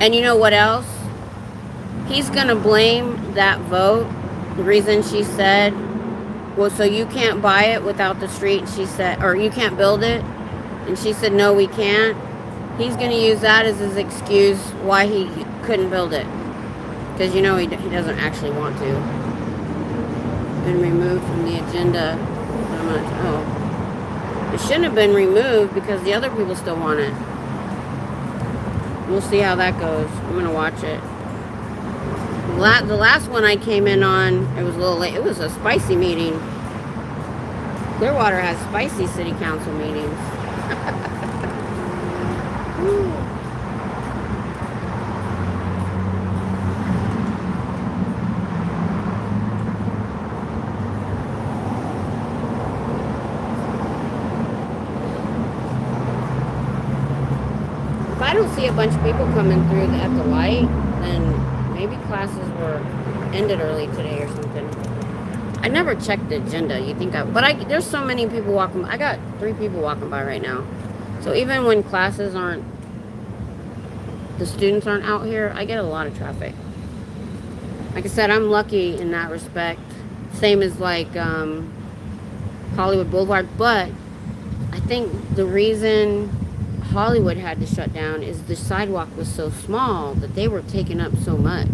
And you know what else? He's going to blame that vote. The reason she said, well, so you can't buy it without the street, she said, or you can't build it. And she said, no, we can't. He's going to use that as his excuse why he couldn't build it. Because, you know, he doesn't actually want to. Been removed from the agenda. Oh. It shouldn't have been removed because the other people still want it. We'll see how that goes. I'm going to watch it. The last one I came in on, it was a little late. It was a spicy meeting. Clearwater has spicy city council meetings. If I don't see a bunch of people coming through at the light, then maybe classes were ended early today or something. I never checked the agenda. You think there's so many people walking by. I got 3 people walking by right now. So even when classes the students aren't out here, I get a lot of traffic. Like I said, I'm lucky in that respect. Same as like Hollywood Boulevard. But I think the reason Hollywood had to shut down is the sidewalk was so small that they were taking up so much.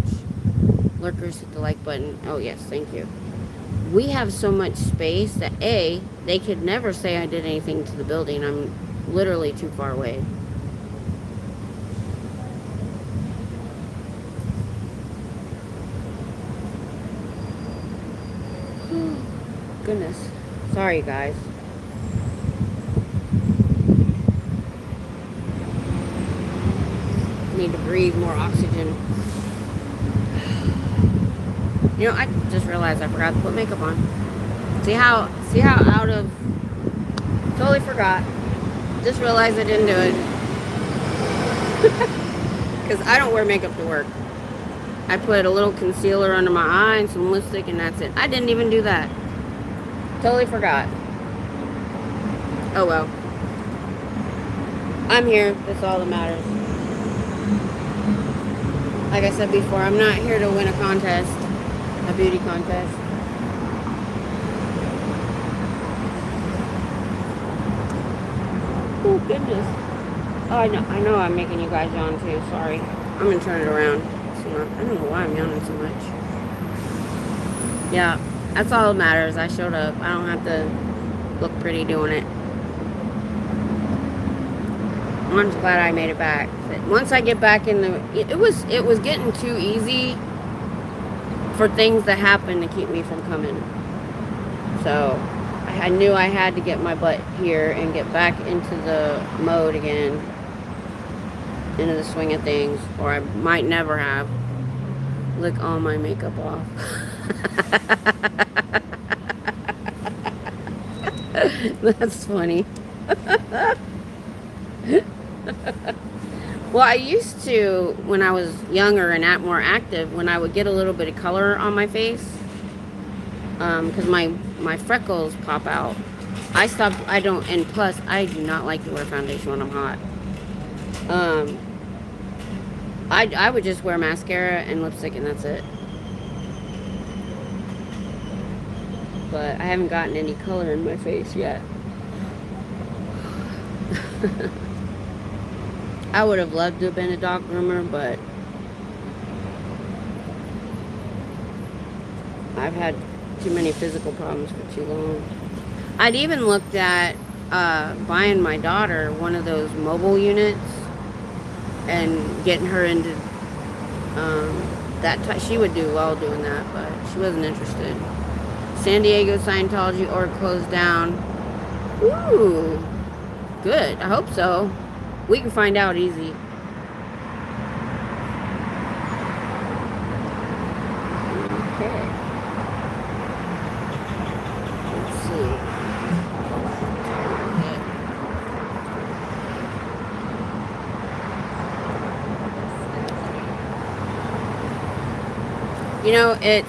Lurkers, hit the like button. Oh yes, thank you. We have so much space that they could never say I did anything to the building. I'm literally too far away. Goodness. Sorry, guys. Need to breathe more oxygen. You know, I just realized I forgot to put makeup on. See how out of... Totally forgot. Just realized I didn't do it. Because I don't wear makeup to work. I put a little concealer under my eye and some lipstick and that's it. I didn't even do that. Totally forgot. Oh well. I'm here. That's all that matters. Like I said before, I'm not here to win a contest. A beauty contest. Oh goodness. Oh, I know I'm making you guys yawn too. Sorry. I'm gonna turn it around. So I don't know why I'm yawning so much. Yeah, that's all that matters. I showed up. I don't have to look pretty doing it. I'm just glad I made it back. But once I get back in the... It was getting too easy for things that happen to keep me from coming. So I knew I had to get my butt here and get back into the mode again. Into the swing of things. Or I might never have. Lick all my makeup off. That's funny. Well, I used to, when I was younger and more active, when I would get a little bit of color on my face, because my freckles pop out. I stopped, and plus, I do not like to wear foundation when I'm hot. I would just wear mascara and lipstick and that's it. But I haven't gotten any color in my face yet. I would have loved to have been a dog groomer, but I've had too many physical problems for too long. I'd even looked at buying my daughter one of those mobile units and getting her into that type. She would do well doing that, but she wasn't interested. San Diego Scientology or closed down. Ooh, good. I hope so. We can find out easy. Okay. Let's see. You know, it's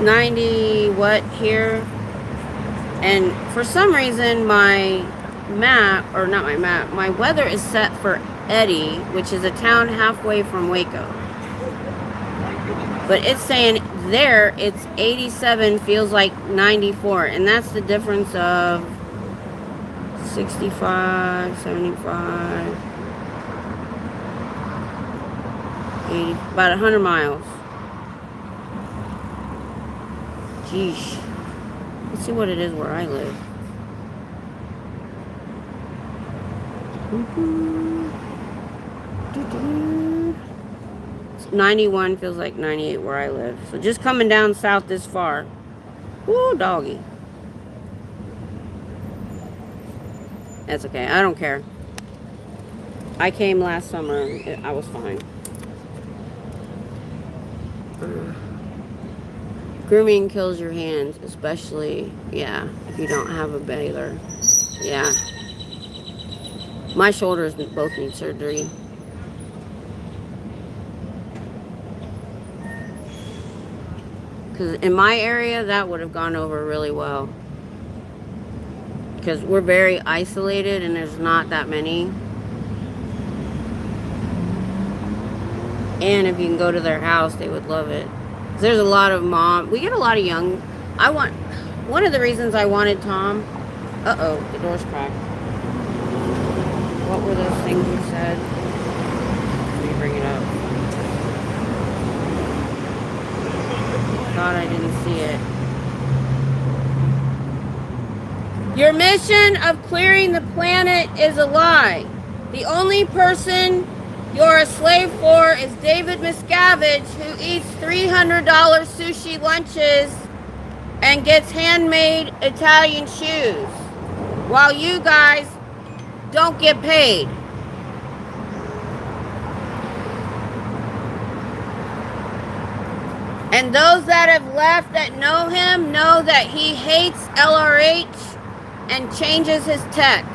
90 what here, and for some reason my map, or not my map, my weather is set for Eddy, which is a town halfway from Waco. But it's saying there it's 87, feels like 94, and that's the difference of 65, 75, 80, about 100 miles. Geesh. Let's see what it is where I live. It's 91, feels like 98 where I live. So just coming down south this far. Woo, doggy. That's okay. I don't care. I came last summer and I was fine. Grooming kills your hands, especially, yeah, if you don't have a baler. Yeah. My shoulders both need surgery. Because in my area, that would have gone over really well. Because we're very isolated and there's not that many. And if you can go to their house, they would love it. There's a lot of we get a lot of young. One of the reasons I wanted Tom. Uh-oh, the door's cracked. What were those things you said? Let me bring it up. Thought I didn't see it. Your mission of clearing the planet is a lie. The only person you're a slave for is David Miscavige, who eats $300 sushi lunches and gets handmade Italian shoes while you guys don't get paid. And those that have left that know him know that he hates LRH and changes his tech.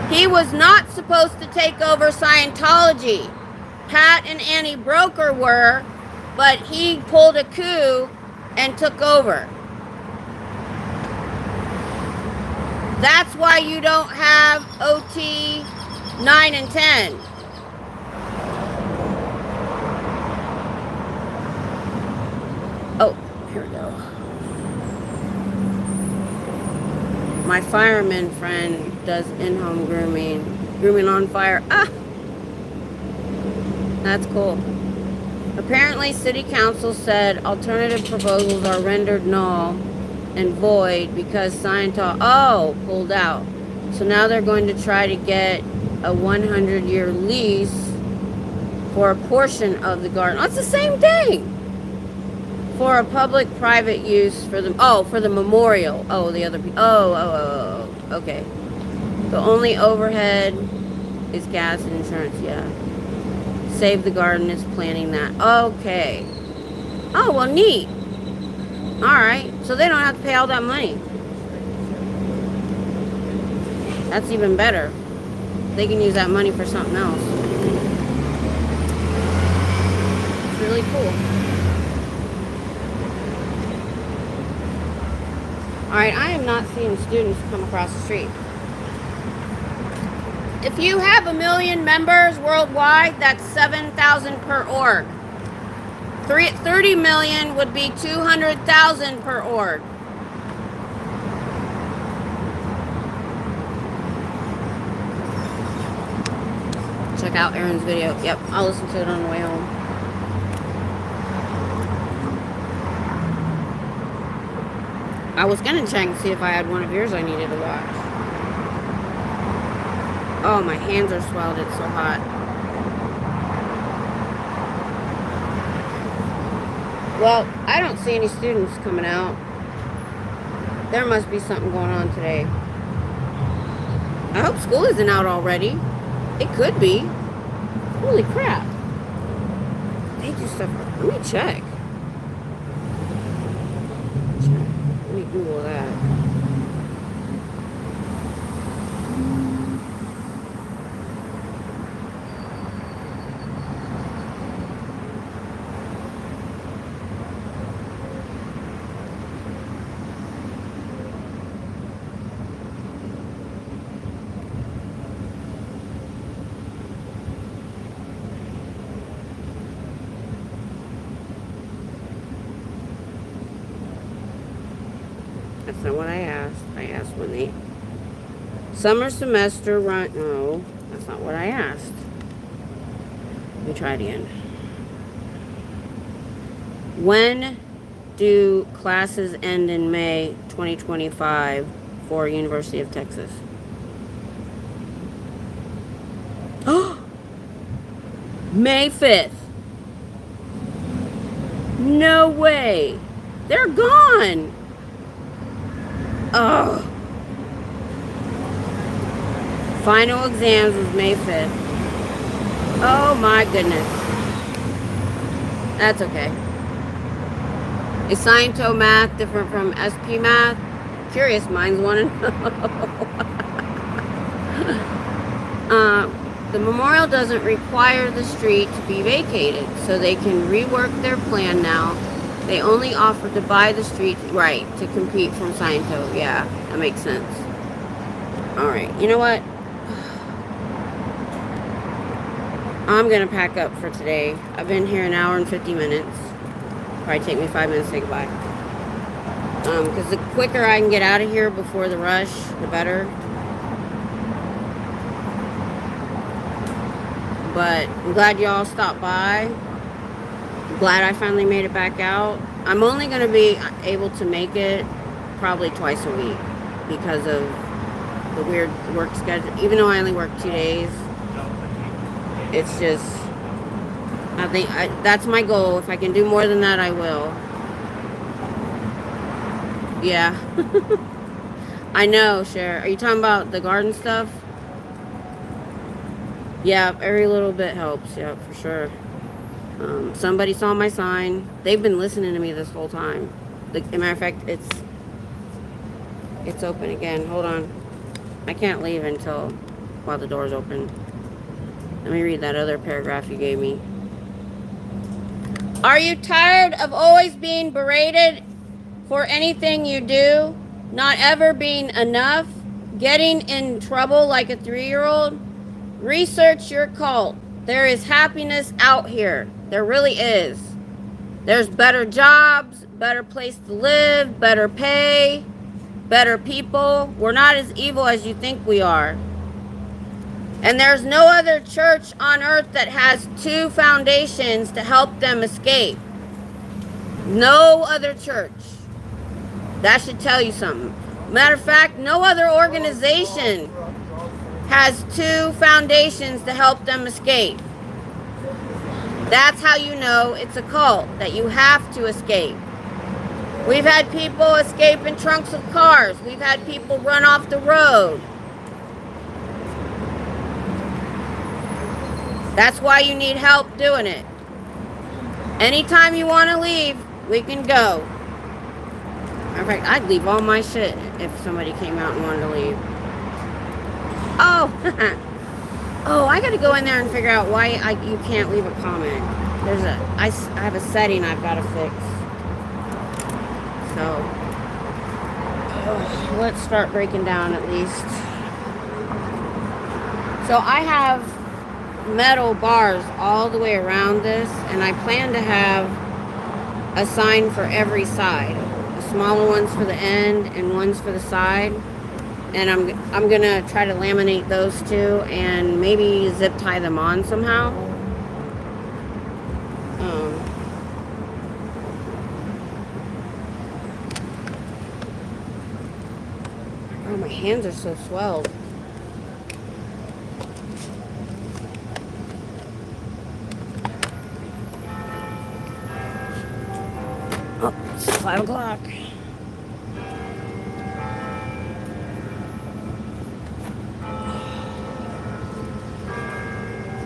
He was not supposed to take over Scientology. Pat and Annie Broker were, but he pulled a coup and took over. That's why you don't have OT 9 and 10. Oh, here we go. My fireman friend does in-home grooming. Grooming on fire. Ah! That's cool. Apparently, City Council said alternative proposals are rendered null and void because Scientology pulled out. So now they're going to try to get a 100-year lease for a portion of the garden. That's the same thing. For a public-private use for the memorial. Oh, the other people. Oh, okay. The only overhead is gas and insurance, yeah. Save the Garden is planning that. Okay. Oh, well, neat. Alright, so they don't have to pay all that money. That's even better. They can use that money for something else. It's really cool. Alright, I am not seeing students come across the street. If you have 1 million members worldwide, that's 7,000 per org. 30 million would be 200,000 per org. Check out Aaron's video. Yep, I'll listen to it on the way home. I was gonna check and see if I had one of yours I needed to watch. Oh, my hands are swelled. It's so hot. Well, I don't see any students coming out. There must be something going on today. I hope school isn't out already. It could be. Holy crap. They do stuff. Let me check. Let me Google that. That's not what I asked. I asked when the summer semester run. No, that's not what I asked. Let me try it again. When do classes end in May 2025 for University of Texas? Oh, May 5th. No way. They're gone. Oh. Final exams was May 5th. Oh my goodness. That's okay. Is Sciento math different from SP math? Curious minds want to know. The memorial doesn't require the street to be vacated, so they can rework their plan now. They only offered to buy the street, right, to compete from Sciento. Yeah, that makes sense. Alright, you know what? I'm going to pack up for today. I've been here an hour and 50 minutes. Probably take me 5 minutes to say goodbye. Because the quicker I can get out of here before the rush, the better. But I'm glad y'all stopped by. Glad I finally made it back out. I'm only going to be able to make it probably twice a week because of the weird work schedule. Even though I only work 2 days, it's just, I think that's my goal. If I can do more than that, I will. Yeah. I know, Cher. Are you talking about the garden stuff? Yeah, every little bit helps. Yeah, for sure. Somebody saw my sign. They've been listening to me this whole time. As a matter of fact, it's open again. Hold on. I can't leave while the door's open. Let me read that other paragraph you gave me. Are you tired of always being berated for anything you do? Not ever being enough? Getting in trouble like a 3-year-old? Research your cult. There is happiness out here. There really is. There's better jobs, better place to live, better pay, better people. We're not as evil as you think we are. And there's no other church on earth that has 2 foundations to help them escape. No other church. That should tell you something. Matter of fact, no other organization has 2 foundations to help them escape. That's how you know it's a cult, that you have to escape. We've had people escape in trunks of cars. We've had people run off the road. That's why you need help doing it. Anytime you want to leave, we can go. Matter of fact, I'd leave all my shit if somebody came out and wanted to leave. Oh, oh, I gotta go in there and figure out why you can't leave a comment. I have a setting I've got to fix. So, let's start breaking down at least. So I have metal bars all the way around this, and I plan to have a sign for every side. The smaller ones for the end and ones for the side. And I'm gonna try to laminate those 2 and maybe zip tie them on somehow. Oh, my hands are so swelled. Oh, it's 5 o'clock.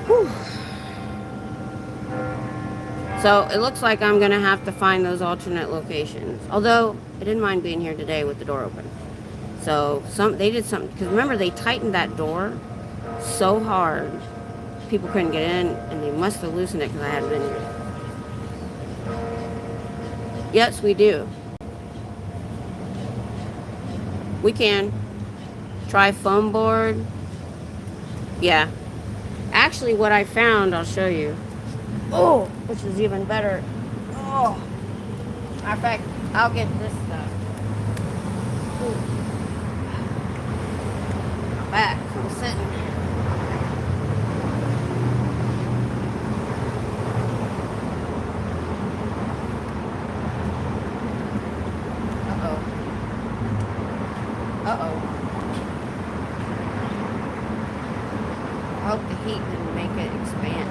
Whew. So it looks like I'm gonna have to find those alternate locations. Although I didn't mind being here today with the door open. So they did something, because remember they tightened that door so hard people couldn't get in, and they must have loosened it because I hadn't been here. Yes, we do. We can try foam board. Yeah. Actually, what I found, I'll show you. Oh, which is even better. Oh. Matter of fact, I'll get this stuff. Ooh. Back from sitting. Uh-oh. I hope the heat didn't make it expand.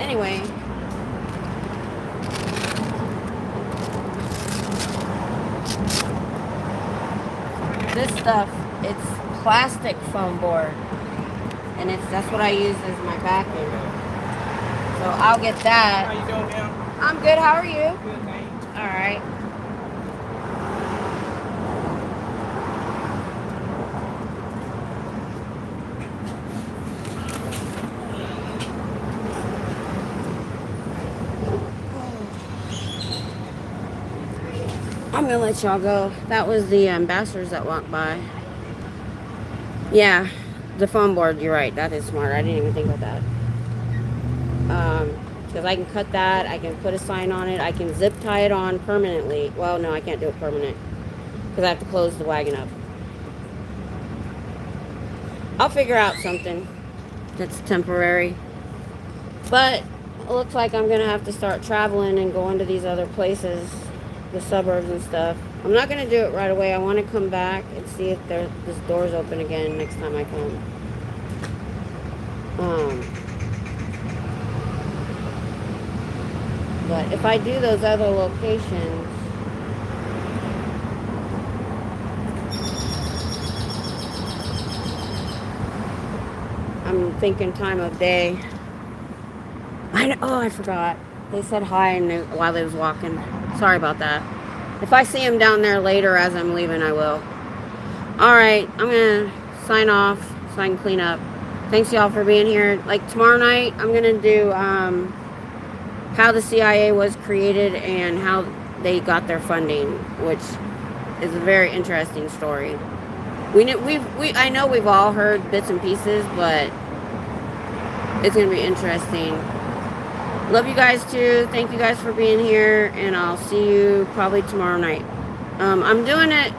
Anyway. This stuff, it's plastic foam board. And that's what I use as my backing. So I'll get that. How you doing now? I'm good, how are you? Good, thanks. Alright. I'm gonna let y'all go. That was the ambassadors that walked by. Yeah, the foam board, you're right. That is smart. I didn't even think about that. Because I can cut that. I can put a sign on it. I can zip tie it on permanently. Well, no, I can't do it permanent. Because I have to close the wagon up. I'll figure out something that's temporary. But it looks like I'm going to have to start traveling and going to these other places. The suburbs and stuff. I'm not going to do it right away. I want to come back and see if this door's open again next time I come. But if I do those other locations, I'm thinking time of day. I forgot. They said hi while they was walking. Sorry about that. If I see them down there later as I'm leaving, I will. Alright, I'm going to sign off so I can clean up. Thanks y'all for being here. Like tomorrow night, I'm going to do how the CIA was created and how they got their funding, which is a very interesting story. I know we've all heard bits and pieces, but it's going to be interesting. Love you guys too. Thank you guys for being here, and I'll see you probably tomorrow night. I'm doing it.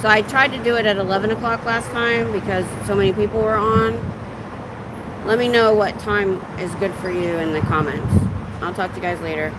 So I tried to do it at 11 o'clock last time because so many people were on. Let me know what time is good for you in the comments. I'll talk to you guys later.